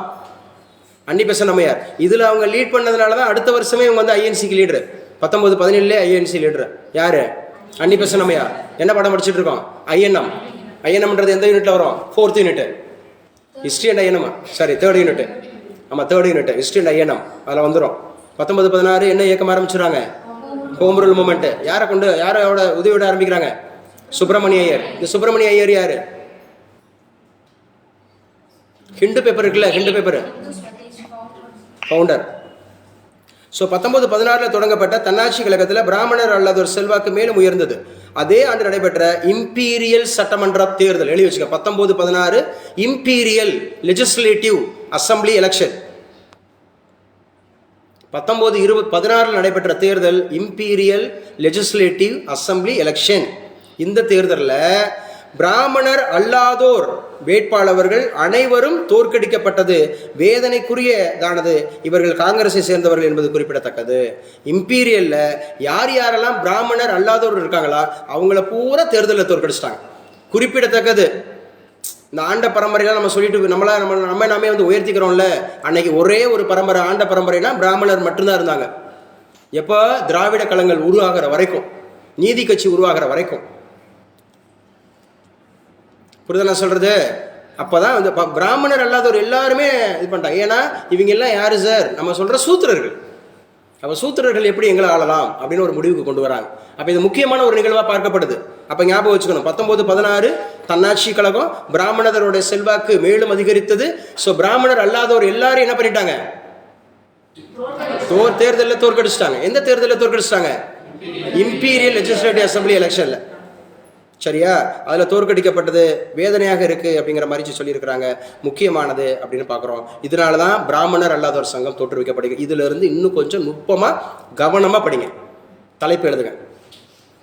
அன்னி பெசன்ட் அம்மையார். இதுல அவங்க லீட் பண்ணதுனால தான் அடுத்த வருஷமே இவங்க வந்து ஐஎன்சிக்கு லீடர். 1917 ஐஎன்சி லீடர் யாரு? அன்னி பெசன்ட் அம்மையார். என்ன படம் படிச்சுட்டு இருக்கோம்? ஐஎன்எம். ஐஎன்எம்ன்றது எந்த யூனிட்ல வரும்? 4th unit. History and INM, sorry 3rd unit. ஆமா 3rd unit history and INM. அதில் வந்துடும். 1916 என்ன இயக்கம் ஆரம்பிச்சுறாங்க? Home rule moment. யாரை கொண்டு, யாரோட உதவியோட ஆரம்பிக்கிறாங்க? சுப்பிரமணிய ஐயர். இந்த சுப்பிரமணிய ஐயர் யாரு? ஹிண்டு பேப்பர் இருக்குல்ல, ஹிண்டு பேப்பர் ஃபவுண்டர். ஸோ 1916 தொடங்கப்பட்ட தன்னாட்சி கழகத்தில் பிராமணர் அல்லாத ஒரு செல்வாக்கு மேலும் உயர்ந்தது. அதே ஆண்டு நடைபெற்ற இம்பீரியல் சட்டமன்ற தேர்தல், எழுதி வச்சுக்க, 1916 இம்பீரியல் லெஜிஸ்லேட்டிவ் அசம்பிளி எலெக்ஷன். 1916 நடைபெற்ற தேர்தல் இம்பீரியல் லெஜிஸ்லேட்டிவ் அசம்பிளி எலெக்ஷன். இந்த தேர்தலில் பிராமணர் அல்லாதோர் வேட்பாளர்கள் அனைவரும் தோற்கடிக்கப்பட்டது வேதனைக்குரியதானது. இவர்கள் காங்கிரஸை சேர்ந்தவர்கள் என்பது குறிப்பிடத்தக்கது. இம்பீரியல்ல யார் யாரெல்லாம் பிராமணர் அல்லாதோர் இருக்காங்களா அவங்கள பூரா தேர்தலில் தோற்கடிச்சிட்டாங்க. குறிப்பிடத்தக்கது. இந்த ஆண்ட பரம்பரைலாம் நம்ம சொல்லிட்டு நம்ம நாமே வந்து உயர்த்திக்கிறோம்ல. அன்னைக்கு ஒரே ஒரு பரம்பரை, ஆண்ட பரம்பரைனா பிராமணர் மட்டும்தான் இருந்தாங்க. எப்போ? திராவிட கழகங்கள் உருவாகிற வரைக்கும், நீதி கட்சி உருவாகிற வரைக்கும். புரியுதா நான் சொல்கிறது? அப்போ தான் வந்து பிராமணர் அல்லாதவர் எல்லாருமே இது பண்ணிட்டாங்க. ஏன்னா இவங்க எல்லாம் யார் சார்? நம்ம சொல்கிற சூத்திரர்கள். அப்போ சூத்திரர்கள் எப்படி எங்களை ஆளலாம் அப்படின்னு ஒரு முடிவுக்கு கொண்டு வராங்க. அப்போ இது முக்கியமான ஒரு நிகழ்வாக பார்க்கப்படுது. அப்போ ஞாபகம் வச்சுக்கணும், 1916 தன்னாட்சி கழகம், பிராமணர்களுடைய செல்வாக்கு மேலும் அதிகரித்தது. ஸோ பிராமணர் அல்லாதவர் எல்லாரும் என்ன பண்ணிட்டாங்க? தேர்தலில் தோற்கடிச்சிட்டாங்க. எந்த தேர்தலில் தோற்கடிச்சிட்டாங்க? இம்பீரியல் லெஜிஸ்லேட்டிவ் அசம்பிளி எலெக்ஷனில். சரியா? அதில் தோற்கடிக்கப்பட்டது வேதனையாக இருக்குது அப்படிங்கிற மாதிரி சொல்லியிருக்கிறாங்க. முக்கியமானது அப்படின்னு பார்க்குறோம். இதனால தான் பிராமணர் அல்லாதவர் சங்கம் தோற்றுவிக்கப்படுகிறது. இதிலிருந்து இன்னும் கொஞ்சம் நுட்பமாக கவனமாக படிங்க. தலைப்பு எழுதுங்க.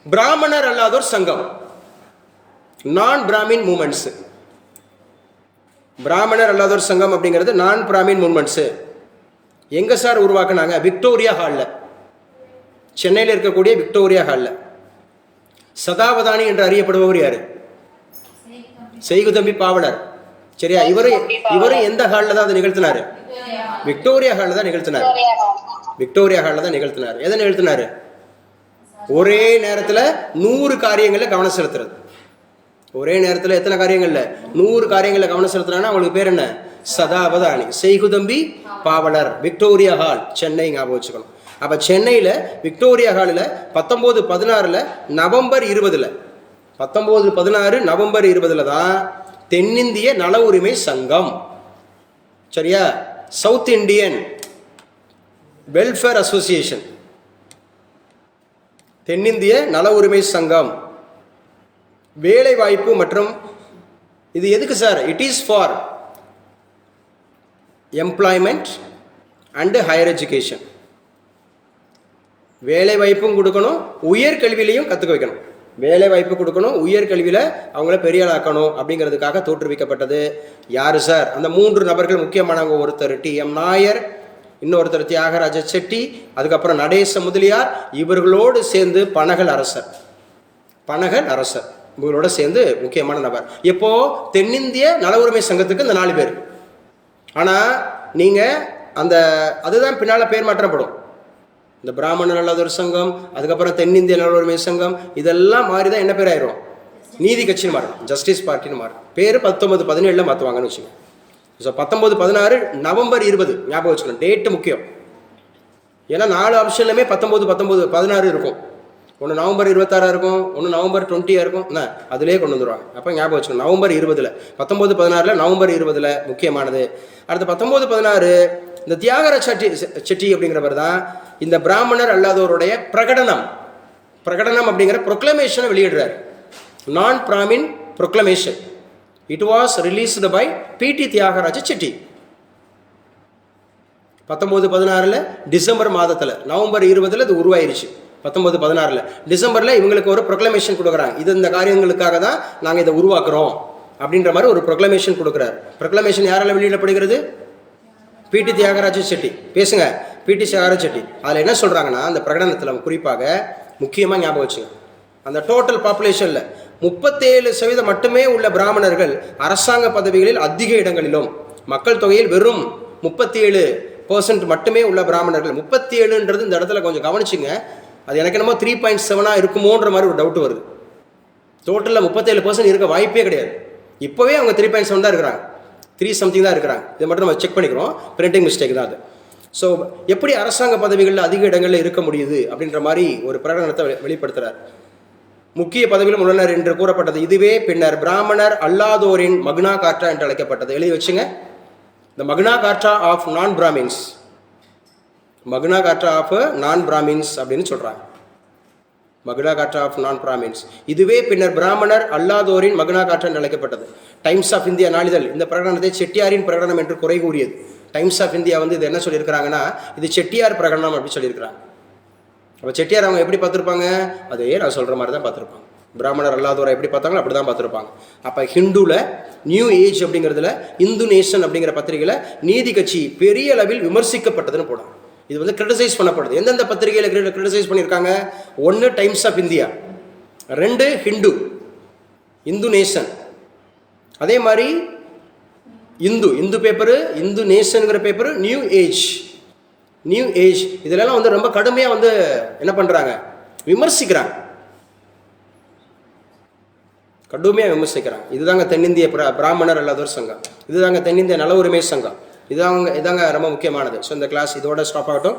பிராமணர் அல்லாதவர் சங்கம், நான் பிராமின் மூமெண்ட்ஸு. பிராமணர் அல்லாதவர் சங்கம் அப்படிங்கிறது நான் பிராமின் மூமெண்ட்ஸு எங்கே சார் உருவாக்குனாங்க? விக்டோரியா ஹாலில், சென்னையில் இருக்கக்கூடிய விக்டோரியா ஹாலில். சதாவதானி என்று அறியப்படுபவர் யாரு? செய்குதம்பி பாவலர். சரியா? இவரும் எந்த ஹாலில் தான் அதை நிகழ்த்தினாரு? விக்டோரியா ஹாலில் தான் நிகழ்த்தினார். விக்டோரியா ஹாலில் தான் நிகழ்த்தினார். எதை நிகழ்த்தினாரு? ஒரே நேரத்தில் 100 காரியங்களில் கவனம் செலுத்துறது. ஒரே நேரத்தில் எத்தனை காரியங்கள்ல? 100 காரியங்களில் கவனம் செலுத்துறாங்கன்னா அவங்களுக்கு பேர் என்ன? சதாவதானி. செய்குதம்பி பாவலர், விக்டோரியா ஹால், சென்னை. ஞாபகம் வச்சுக்கணும். அப்போ சென்னையில் விக்டோரியா ஹாலில் 1916 நவம்பர் 20 1916 நவம்பர் 20 தான் தென்னிந்திய நல உரிமை சங்கம், சரியா, சவுத் இண்டியன் வெல்ஃபேர் அசோசியேஷன், தென்னிந்திய நல உரிமை சங்கம், வேலை வாய்ப்பு மற்றும் இது எதுக்கு sir? It is for employment and higher education. வேலை வாய்ப்பும் கொடுக்கணும், உயர்கல்வியிலையும் கற்றுக்க வைக்கணும். வேலை வாய்ப்பு கொடுக்கணும், உயர்கல்வியில் அவங்கள பெரிய ஆளாக்கணும் அப்படிங்கிறதுக்காக தோற்றுவிக்கப்பட்டது. யார் சார்? அந்த 3 நபர்கள் முக்கியமானவங்க. ஒருத்தர் டி.எம். நாயர், இன்னொருத்தர் தியாகராஜ செட்டி, அதுக்கப்புறம் நடேச முதலியார். இவர்களோடு சேர்ந்து பனகல் அரசர், பனகல் அரசர் இவங்களோட சேர்ந்து முக்கியமான நபர். எப்போ? தென்னிந்திய நல உரிமை சங்கத்துக்கு இந்த 4 பேர். ஆனால் நீங்கள் அந்த அதுதான் பின்னால் பேர் மாற்றப்படும். இந்த பிராமணர் அல்லாதவர் சங்கம், அதுக்கப்புறம் தென்னிந்திய நல உரிமை சங்கம், இதெல்லாம் மாறி தான் என்ன பேர் ஆயிரும்? நீதி கட்சின்னு மாறும், ஜஸ்டிஸ் பார்ட்டின்னு மாறும். பேர் 1917 மாற்றுவாங்கன்னு வச்சுக்கோங்க. ஸோ 1916 நவம்பர் 20 ஞாபகம் வச்சுக்கணும். டேட்டு முக்கியம். ஏன்னா 4 ஆப்ஷன்லையுமே 1916 இருக்கும். ஒன்று நவம்பர் 26 இருக்கும், ஒன்று நவம்பர் 20 இருக்கும். என்ன அதிலே கொண்டு வந்துடுவாங்க. அப்போ ஞாபகம் வச்சுக்கணும். நவம்பர் 20 1916 நவம்பர் 20 முக்கியமானது. அடுத்து 1916 இந்த தியாகராஜ செட்டி அப்படிங்கிறவர் தான் இந்த பிராமணர் அல்லாதவருடைய பிரகடனம் அப்படிங்கிற ப்ரொக்ளமேஷனை வெளியிடுறார். Non Brahmin proclamation. It was released by P.T. Thiyagaraja Chetty. 1916 December மாதத்தில், நவம்பர் 20 இது உருவாயிருச்சு. 1916 டிசம்பரில் இவங்களுக்கு ஒரு ப்ரொக்ளமேஷன் கொடுக்குறாங்க. இது இந்த காரியங்களுக்காக தான் நாங்கள் இதை உருவாக்குறோம் அப்படின்ற மாதிரி ஒரு ப்ரொக்ளமேஷன் கொடுக்குறாரு. ப்ரொக்ளமேஷன் யாரால் வெளியிடப்படுகிறது? P.T. தியாகராஜ செட்டி. பேசுங்க. P.T. தியாகராஜ செட்டி. அதில் என்ன சொல்கிறாங்கன்னா, அந்த பிரகடனத்தில் குறிப்பாக முக்கியமாக ஞாபகம் வச்சுங்க, அந்த டோட்டல் பாப்புலேஷனில் 37% மட்டுமே உள்ள பிராமணர்கள் அரசாங்க பதவிகளில் அதிக இடங்களிலும், மக்கள் தொகையில் வெறும் 37% மட்டுமே உள்ள பிராமணர்கள். 37ன்றது இந்த இடத்துல கொஞ்சம் கவனிச்சுங்க. அது எனக்கு என்னமோ 3.7 இருக்குமோன்ற மாதிரி ஒரு டவுட் வருது. டோட்டலில் 37% இருக்க வாய்ப்பே கிடையாது. இப்போவே அவங்க 3.7 தான் இருக்கிறாங்க, 3 something தான் இருக்கிறாங்க. இதை மட்டும் நம்ம செக் பண்ணிக்கிறோம், பிரிண்டிங் மிஸ்டேக் தான் அது. ஸோ எப்படி அரசாங்க பதவிகளில் அதிக இடங்களில் இருக்க முடியுது அப்படின்ற மாதிரி ஒரு பிரகடனத்தை வெளிப்படுத்துகிறார். முக்கிய பதவியிலும் உள்ளனர் என்று கூறப்பட்டது. இதுவே பின்னர் பிராமணர் அல்லாதோரின் மக்னா கார்ட்டா என்று அழைக்கப்பட்டது. எழுதி வச்சுங்க. த மக்னா கார்ட்டா ஆஃப் நான் பிராமின்ஸ், மக்னா கார்ட்டா ஆஃப் நான் பிராமின்ஸ் அப்படின்னு சொல்கிறாங்க. மக்னா கார்ட்டா ஆஃப் நான் பிராமின்ஸ். இதுவே பின்னர் பிராமணர் அல்லாதோரின் மக்னா கார்ட்டா என்று அழைக்கப்பட்டது. டைம்ஸ் ஆஃப் இந்தியா நாளிதழ் இந்த பிரகடனத்தை செட்டியாரின் பிரகடனம் என்று குறை கூறியது. டைம்ஸ் ஆஃப் இந்தியா வந்து இது என்ன சொல்லியிருக்கிறாங்கன்னா, இது செட்டியார் பிரகடனம் அப்படின்னு சொல்லியிருக்கிறாங்க. அப்போ செட்டியார் அவங்க எப்படி பார்த்துருப்பாங்க? அதே நான் சொல்கிற மாதிரி தான் பார்த்துருப்பாங்க. பிராமணர் அல்லாதவரை எப்படி பார்த்தாங்களோ அப்படி தான் பார்த்துருப்பாங்க. அப்போ ஹிந்துவில் நியூ ஏஜ் அப்படிங்கிறதுல, இந்து நேஷன் அப்படிங்கிற பத்திரிகையில் நீதி கட்சி பெரிய அளவில் விமர்சிக்கப்பட்டதுன்னு போடும். இது வந்து கிரிட்டிசைஸ் பண்ணப்படுது. எந்தெந்த பத்திரிகையில் கிரிட்டிசைஸ் பண்ணியிருக்காங்க? 1 Times of India, 2 Hindu, Hindu Nation, அதே மாதிரி இந்து பேப்பரு, இந்து நேஷனுங்கிற பேப்பரு, நியூ ஏஜ் இதெல்லாம் வந்து ரொம்ப கடுமையாக வந்து என்ன பண்ணுறாங்க? விமர்சிக்கிறாங்க. கடுமையாக விமர்சிக்கிறாங்க. இதுதாங்க தென்னிந்திய பிராமணர் அல்லாதோர் சங்கம், இதுதாங்க தென்னிந்திய நல உரிமை சங்கம், இதாங்க ரொம்ப முக்கியமானது. ஸோ இந்த கிளாஸ் இதோட ஸ்டாப் ஆகட்டும்.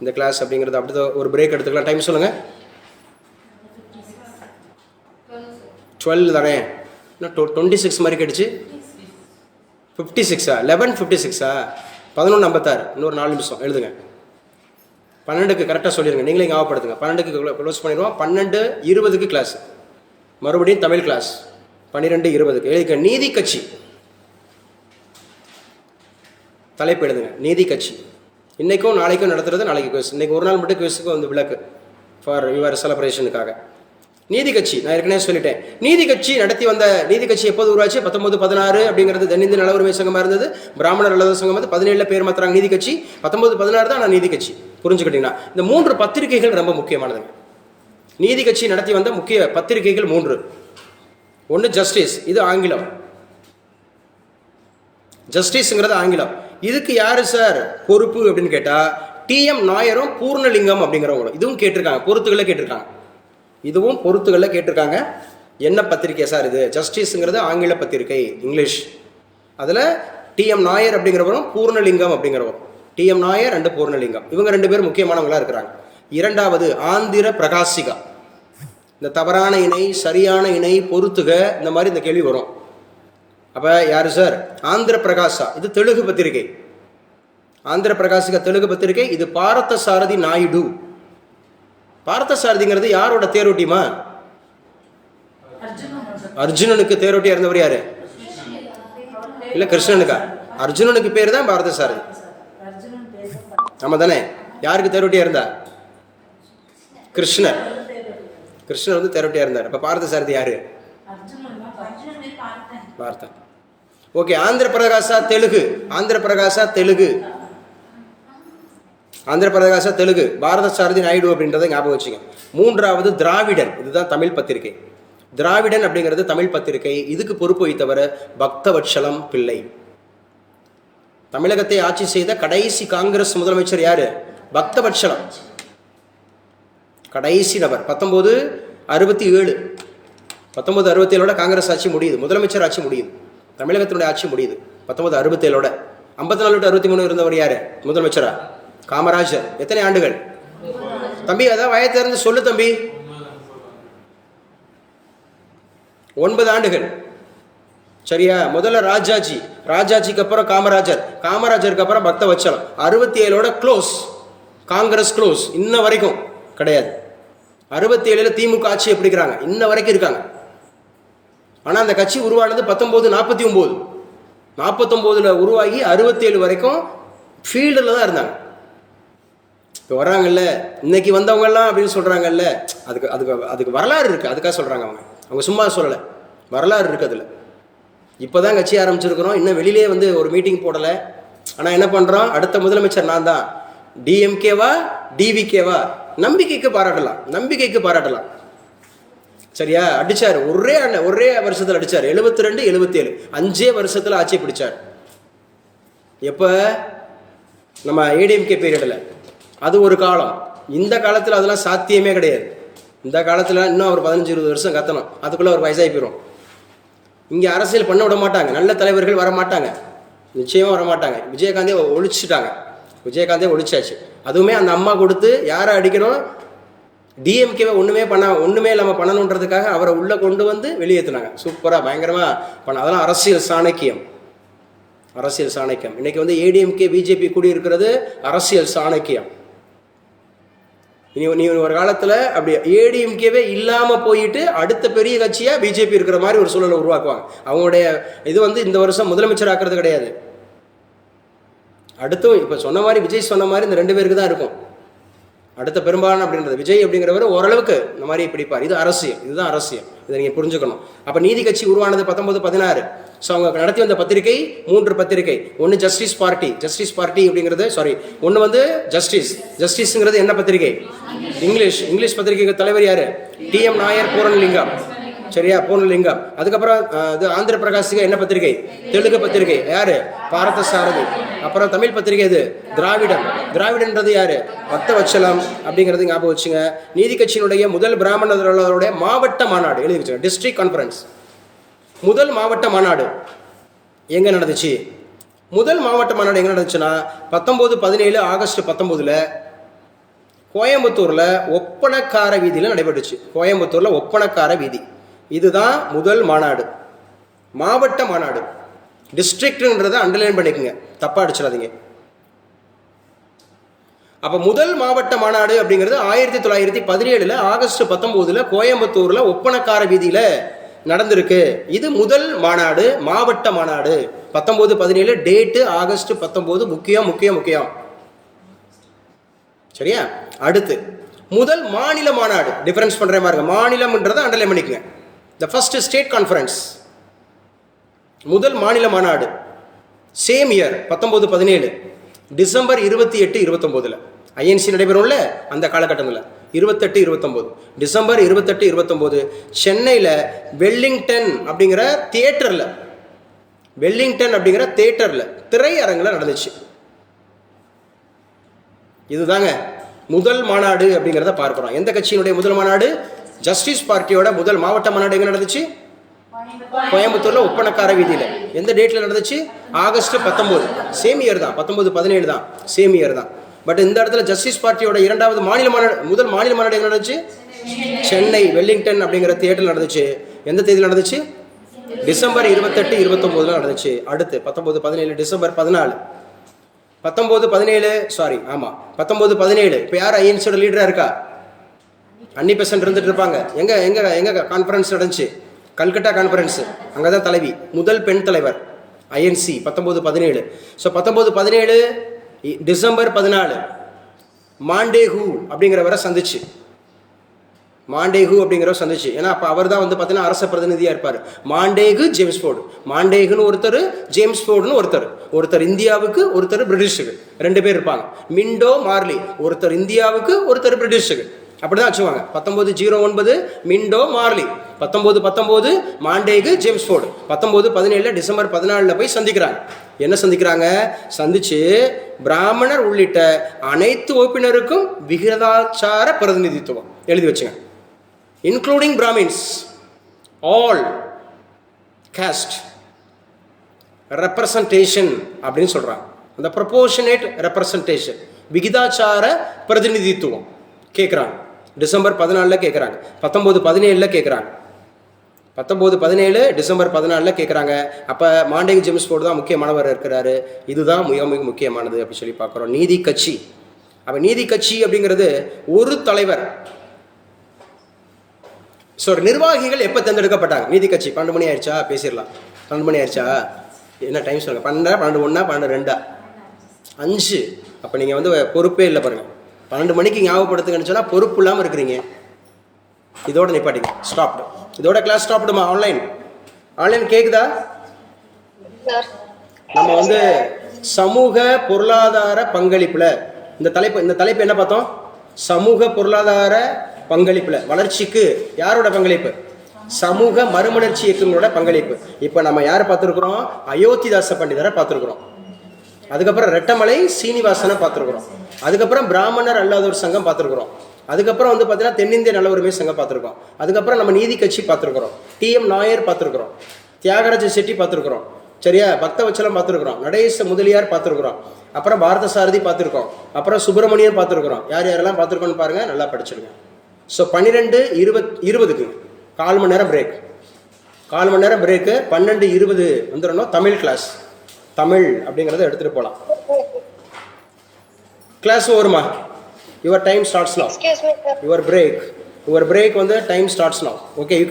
இந்த கிளாஸ் அப்படிங்கிறது அப்படிதான் ஒரு பிரேக் எடுத்துக்கலாம். டைம் சொல்லுங்கள். 12 தானே, இன்னும் 26 மாதிரி கிடைச்சி 56 11:56 11:56 இன்னொரு 4 நிமிஷம் எழுதுங்க. 12க்கு கரெக்டாக சொல்லிடுங்க, நீங்களே ஞாபகப்படுத்துங்க. 12க்கு க்ளோஸ் பண்ணிடுவோம். 12:20 கிளாஸ், மறுபடியும் தமிழ் கிளாஸ் 12:20 எழுதிக்க. நீதி கட்சி தலைப்பு எழுதுங்க. நீதி கட்சி இன்றைக்கும் நாளைக்கும் நடத்துறது. நாளைக்கு குவிஸ், இன்றைக்கி ஒரு நாள் மட்டும் குவிஸுக்கு வந்து விளக்கு ஃபார் யுவர் செலிப்ரேஷனுக்காக. நீதி கட்சி நான் ஏற்கனவே சொல்லிட்டேன். நீதி கட்சி நடத்தி வந்த நீதி கட்சி எப்போது உருவாச்சு? 1916 அப்படிங்கிறது தென்னிந்திய நல உரிமை சங்கமாக இருந்தது. பிராமணர் அல்லாத சங்கம் வந்து 17 பேர் மாத்துறாங்க. நீதி கட்சி 1916 தான் நான் நீதி கட்சி. புரிஞ்சுக்கிட்டீங்கன்னா இந்த 3 பத்திரிகைகள் ரொம்ப முக்கியமானது. நீதி கட்சி நடத்தி வந்த முக்கிய பத்திரிகைகள் 3. ஒன்று ஜஸ்டிஸ், இது ஆங்கிலம். ஜஸ்டிஸ்ங்கிறது ஆங்கிலம். இதுக்கு யாரு சார் பொறுப்பு அப்படின்னு கேட்டால் TM நாயரும் பூர்ணலிங்கம் அப்படிங்கிறவங்களும். இதுவும் கேட்டிருக்காங்க, பொறுத்துக்களை கேட்டிருக்காங்க. இதுவும் பொறுத்துக்களில் கேட்டிருக்காங்க. என்ன பத்திரிகை சார் இது? ஜஸ்டிஸுங்கிறது ஆங்கில பத்திரிகை, இங்கிலீஷ். அதில் TM நாயர் அப்படிங்கிறவரும் பூர்ணலிங்கம் அப்படிங்கிறவரும். TM நாயர் அண்டு பூர்ணலிங்கம், இவங்க 2 பேர் முக்கியமானவங்களாக இருக்கிறாங்க. 2வது ஆந்திர பிரகாசிகா. இந்த தவறான இணை, சரியான இணை, பொறுத்துக, இந்த மாதிரி இந்த கேள்வி வரும். அப்போ யார் சார்? ஆந்திர பிரகாசா, இது தெலுங்கு பத்திரிகை. ஆந்திர பிரகாசிகா தெலுங்கு பத்திரிகை. இது பாரத சாரதி நாயுடு. பாரத சாரதிங்கிறது யாரோட தேரோட்டிமா? அர்ஜுனனுக்கு தேரோட்டியா இருந்தவர் யாரு? இல்ல கிருஷ்ணனுக்கா? அர்ஜுனனுக்கு பேர் தான் பாரத சாரதி. ஆமா தானே? யாருக்கு தேரோட்டியா இருந்தா? கிருஷ்ணர். கிருஷ்ணர் வந்து தேரோட்டியா இருந்தார். அப்ப பாரத சாரதி யாரு? பார்த்தா. ஓகே. ஆந்திர பிரகாசா தெலுங்கு. ஆந்திர பிரகாசா தெலுங்கு. ஆந்திர பிரகாசா தெலுங்கு. பாரத சாரதி நாயுடு அப்படின்றத ஞாபகம் வச்சுங்க. 3வது திராவிடன். இதுதான் தமிழ் பத்திரிகை. திராவிடன் அப்படிங்கிறது தமிழ் பத்திரிகை. இதுக்கு பொறுப்பு வைத்தவர் பக்தவட்சலம் பிள்ளை. தமிழகத்தை ஆட்சி செய்த கடைசி காங்கிரஸ் முதலமைச்சர் யாரு? பக்தவட்சலம். கடைசி நபர். 1967 1967 காங்கிரஸ் ஆட்சி முடியுது, முதலமைச்சர் ஆட்சி முடியுது, தமிழகத்தினுடைய ஆட்சி முடியுது 1967. 54 to 63 இருந்தவர் யாரு முதலமைச்சரா? காமராஜர். எத்தனை ஆண்டுகள் தம்பி? அதான் வய திறந்து சொல்லு தம்பி. 9 ஆண்டுகள். சரியா? முதல்ல ராஜாஜி, ராஜாஜிக்கு அப்புறம் காமராஜர், காமராஜருக்கு அப்புறம் பக்தவட்சலம். 67 க்ளோஸ். காங்கிரஸ் க்ளோஸ். இன்ன வரைக்கும் கிடையாது. 67 திமுக ஆட்சியை பிடிக்கிறாங்க, இன்ன வரைக்கும் இருக்காங்க. ஆனால் அந்த கட்சி உருவானது 1949. 49 உருவாகி 67 வரைக்கும் ஃபீல்டில் தான் இருந்தாங்க. இப்போ வர்றாங்கல்ல இன்னைக்கு வந்தவங்கெல்லாம் அப்படின்னு சொல்கிறாங்கல்ல, அதுக்கு அதுக்கு அதுக்கு வரலாறு இருக்குது. அதுக்காக சொல்கிறாங்க. அவங்க சும்மா சொல்லலை, வரலாறு இருக்குது அதில். இப்போ தான் கட்சி ஆரம்பிச்சிருக்கிறோம், இன்னும் வெளியிலே வந்து ஒரு மீட்டிங் போடலை. ஆனால் என்ன பண்ணுறோம்? அடுத்த முதலமைச்சர் நான் தான். டிஎம்கேவா டிவிகேவா? நம்பிக்கைக்கு பாராட்டலாம், நம்பிக்கைக்கு பாராட்டலாம். சரியா? அடிச்சார், ஒரே வருஷத்தில் அடிச்சார். 72 77 5 வருஷத்தில் ஆட்சி பிடிச்சார். எப்போ? நம்ம ஏடிஎம்கே பீரியடில். அது ஒரு காலம். இந்த காலத்தில் அதெல்லாம் சாத்தியமே கிடையாது. இந்த காலத்தில் இன்னும் ஒரு 15-20 வருஷம் கத்தணும், அதுக்குள்ளே ஒரு வயசாகி போயிடும். இங்கே அரசியல் பண்ண விட மாட்டாங்க, நல்ல தலைவர்கள் வர மாட்டாங்க, நிச்சயமாக வர மாட்டாங்க. விஜயகாந்தே ஒழிச்சிட்டாங்க, விஜயகாந்தே ஒழிச்சாச்சு. அதுவுமே அந்த அம்மா கொடுத்து யாரை அடிக்கணும்? டிஎம்கேவை ஒன்றுமே இல்லாமல் பண்ணணுன்றதுக்காக அவரை உள்ளே கொண்டு வந்து வெளியேற்றினாங்க. சூப்பராக பயங்கரமாக அதெல்லாம் அரசியல் சாணக்கியம், அரசியல் சாணக்கியம். இன்றைக்கி வந்து ஏடிஎம்கே பிஜேபி கூடி இருக்கிறது அரசியல் சாணக்கியம். நீ ஒரு காலத்தில் அப்படி ஏடிஎம்கேவே இல்லாமல் போயிட்டு அடுத்த பெரிய கட்சியாக பிஜேபி இருக்கிற மாதிரி ஒரு சூழலை உருவாக்குவாங்க. அவங்களுடைய இது வந்து இந்த வருஷம் முதலமைச்சர் ஆக்கிறது கிடையாது. அடுத்தும் இப்போ சொன்ன மாதிரி விஜய் சொன்ன மாதிரி இந்த 2 பேருக்கு தான் இருக்கும் அடுத்த பெரும்பாலான அப்படின்றது. விஜய் அப்படிங்கிறவர் ஓரளவுக்கு இந்த மாதிரி பிடிப்பார். இது அரசியல், இதுதான் அரசியல், இதை நீங்கள் புரிஞ்சுக்கணும். அப்போ நீதி கட்சி உருவானது 1916. ஸோ அவங்க நடத்தி வந்த பத்திரிகை 3 பத்திரிகை. ஒன்று ஜஸ்டிஸ் பார்ட்டி. ஜஸ்டிஸ் பார்ட்டி அப்படிங்கிறது ஒன்று வந்து ஜஸ்டிஸ்ங்கிறது என்ன பத்திரிகை? இங்கிலீஷ் பத்திரிகைக்கு தலைவர் யாரு? TM நாயர் பூர்ணலிங்கம். சரியா? பூர்ணலிங்கம். அதுக்கப்புறம் இது ஆந்திர பிரகாசிகா என்ன பத்திரிகை? தெலுங்கு பத்திரிகை. யாரு? பாரத சாரதி. அப்புறம் தமிழ் பத்திரிகை இது திராவிடன். திராவிடன்றது யாரு? பக்தவட்சலம் அப்படிங்கிறது ஞாபகம் வச்சுங்க. நீதி கட்சியினுடைய முதல் பிராமணர்களுடைய மாவட்ட மாநாடு எழுதி வச்சுங்க, டிஸ்ட்ரிக்ட் கான்ஃபரன்ஸ். முதல் மாவட்ட மாநாடு எங்கே நடந்துச்சு? முதல் மாவட்ட மாநாடு எங்கே நடந்துச்சுன்னா 1917 ஆகஸ்ட் 19 கோயம்புத்தூரில் ஒப்பனக்கார வீதியில் நடைபெற்றுச்சு. கோயம்புத்தூரில் ஒப்பனக்கார வீதி, இதுதான் முதல் மாநாடு, மாவட்ட மாநாடு. டிஸ்ட்ரிக்ட்ன்றதை அண்டர்லைன் பண்ணிக்கோங்க, தப்பாக அடிச்சிடாதீங்க. அப்போ முதல் மாவட்ட மாநாடு அப்படிங்கிறது 1917 ஆகஸ்ட் 19 கோயம்புத்தூரில் ஒப்பனக்கார வீதியில் நடந்திருக்கு. இது முதல் மாநாடு, மாவட்ட மாநாடு. 1917 டேட்டு ஆகஸ்ட் 19 முக்கியம் முக்கியம் முக்கியம். சரியா? அடுத்து முதல் மாநில மாநாடு. டிஃபரன்ஸ் பண்ற மாதிரி மாநிலம்ன்றதை அண்டர்லைன் பண்ணிக்கங்க. த ஃபர்ஸ்ட் ஸ்டேட் கான்ஃபரன்ஸ், முதல் மாநில மாநாடு சேம் இயர் 1917 டிசம்பர் 28 29 ஐஎன்சி நடைபெறும்ல அந்த காலகட்டத்தில் 28 29 டிசம்பர் 28 29 சென்னையில் வெல்லிங்டன் அப்படிங்கிற தியேட்டரில், வெல்லிங்டன் அப்படிங்கிற தியேட்டரில் திரையரங்கில் நடந்துச்சு. இதுதாங்க முதல் மாநாடு அப்படிங்கிறத பார்க்கிறோம். எந்த கட்சியினுடைய முதல் மாநாடு? ஜஸ்டிஸ் பார்ட்டியோட முதல் மாவட்ட மாநாடு எங்கே நடந்துச்சு? கோயம்புத்தூர்ல ஒப்பனக்கார வீதியில். எந்த டேட்ல நடந்துச்சு? ஆகஸ்ட் 19, சேம் இயர் தான், 1917 தான், சேம் இயர் தான். பட் இந்த இடத்துல ஜஸ்டிஸ் பார்ட்டியோட இரண்டாவது மாநில மாநாடு, முதல் மாநில மாநாடு எங்கே நடந்துச்சு? சென்னை வெல்லிங்டன் அப்படிங்கிற தியேட்டர் நடந்துச்சு. எந்த தேதியில் நடந்துச்சு? டிசம்பர் 28 29 நடந்துச்சு. அடுத்து 1917 டிசம்பர் 14 1917 சாரி ஆமாம் 1917 இப்போ யார் ஐஎன்சியோட லீடராக இருக்கா? அன்னி பெசன்ட் இருந்துட்டு இருப்பாங்க. எங்கே எங்கே எங்கே கான்ஃபரன்ஸ் நடந்துச்சு? கல்கட்டா கான்ஃபரன்ஸ், அங்கே தான் தலைவி, முதல் பெண் தலைவர் ஐஎன்சி 1917. ஸோ 1917 டிசம்பர் 14 மாண்டேகு அப்படிங்கிறவரை சந்திச்சு, மாண்டேகு அப்படிங்கிறவர் சந்திச்சு. ஏன்னா அப்போ அவர் தான் வந்து பார்த்தீங்கன்னா அரச பிரதிநிதியாக இருப்பார். மாண்டேகு ஜேம்ஸ்ஃபோர்டு, மாண்டேகுன்னு ஒருத்தர், ஜேம்ஸ்ஃபோர்டுன்னு ஒருத்தர். ஒருத்தர் இந்தியாவுக்கு, ஒருத்தர் பிரிட்டிஷுக்கு, 2 பேர் இருப்பாங்க. மிண்டோ மார்லி, ஒருத்தர் இந்தியாவுக்கு, ஒருத்தர் பிரிட்டிஷுக்கு, அப்படிதான் வச்சுவாங்க. 1909 மிண்டோ மார்லி, 1919 மாண்டேகு ஜேம்ஸ்ஃபோர்டு, 1917 டிசம்பர் 14 போய் சந்திக்கிறாங்க. என்ன சந்திக்கிறாங்க? சந்திச்சு பிராமணர் உள்ளிட்ட அனைத்து வகுப்பினருக்கும் விகிதாச்சார பிரதிநிதித்துவம் எழுதி வச்சுங்க. Including Brahmins, all cost representation அப்படின்னு சொல்றாங்க. அந்த ப்ரொபோர்ஷனேட் ரெப்ரசன்டேஷன், விகிதாச்சார பிரதிநிதித்துவம் கேட்குறாங்க. டிசம்பர் 14 கேட்குறாங்க, 1917 கேட்குறாங்க. 1917 டிசம்பர் 14 கேட்குறாங்க. அப்போ மாண்டேகு ஜேம்ஸ்ஃபோர்டு தான் முக்கியமானவர் இருக்கிறாரு. இதுதான் மிக மிக முக்கியமானது அப்படின்னு சொல்லி பார்க்குறோம். நீதி கட்சி. அப்போ நீதி கட்சி அப்படிங்கிறது ஒரு தலைவர். ஸோ நிர்வாகிகள் எப்போ தேர்ந்தெடுக்கப்பட்டாங்க? நீதி கட்சி 12 மணி ஆயிடுச்சா? பேசிடலாம். 12 மணி ஆயிடுச்சா? என்ன டைம் சொல்லுங்கள்? 12, 12, 1, 12, 2, 5. அப்போ நீங்கள் வந்து பொறுப்பே இல்லை பாருங்கள். 12 மணிக்கு ஞாபகப்படுத்துங்கன்னு சொன்னால் பொறுப்பு இல்லாமல் இருக்கிறீங்க. இதோட நிப்பாட்டிங்க, ஸ்டாப்டு. இதோட கிளாஸ் ஸ்டாப்டுமா? ஆன்லைன் ஆன்லைன் கேட்குதா? நம்ம வந்து சமூக பொருளாதார பங்களிப்புல இந்த தலைப்பு என்ன பார்த்தோம்? சமூக பொருளாதார பங்களிப்புல வளர்ச்சிக்கு யாரோட பங்களிப்பு? சமூக மறுமலர்ச்சி இயக்கங்களோட பங்களிப்பு. இப்போ நம்ம யாரை பார்த்துருக்குறோம்? அயோத்திதாச பண்டிதரை பார்த்துருக்குறோம். அதுக்கப்புறம் ரெட்டமலை சீனிவாசனை பார்த்துருக்குறோம். அதுக்கப்புறம் பிராமணர் அல்லாதோர் சங்கம் பார்த்துருக்குறோம். அதுக்கப்புறம் வந்து பார்த்தீங்கன்னா தென்னிந்திய நல உரிமை சங்கம் பார்த்துருக்கோம். அதுக்கப்புறம் நம்ம நீதி கட்சி பார்த்துருக்குறோம். டிஎம் நாயர் பார்த்துருக்குறோம். தியாகராஜ செட்டி பார்த்துருக்குறோம். சரியா? பக்தவச்சலம் பார்த்துருக்குறோம். நடேச முதலியார் பார்த்துருக்குறோம். அப்புறம் பாரத சாரதி பார்த்துருக்கோம். அப்புறம் சுப்பிரமணியன் பார்த்துருக்குறோம். யார் யாரெல்லாம் பார்த்துருக்கோன்னு பாருங்கள், நல்லா படிச்சிருங்க. ஸோ 12:20 கால் மணி நேரம் பிரேக், 4 மணி நேரம் பிரேக்கு. 12:20 வந்துடணும். தமிழ் கிளாஸ், தமிழ் அப்படிங்கிறத எடுத்துகிட்டு போகலாம். Class ஓவருமா? Your time starts now. Excuse me, sir. Your break வந்து time starts now. Okay, you can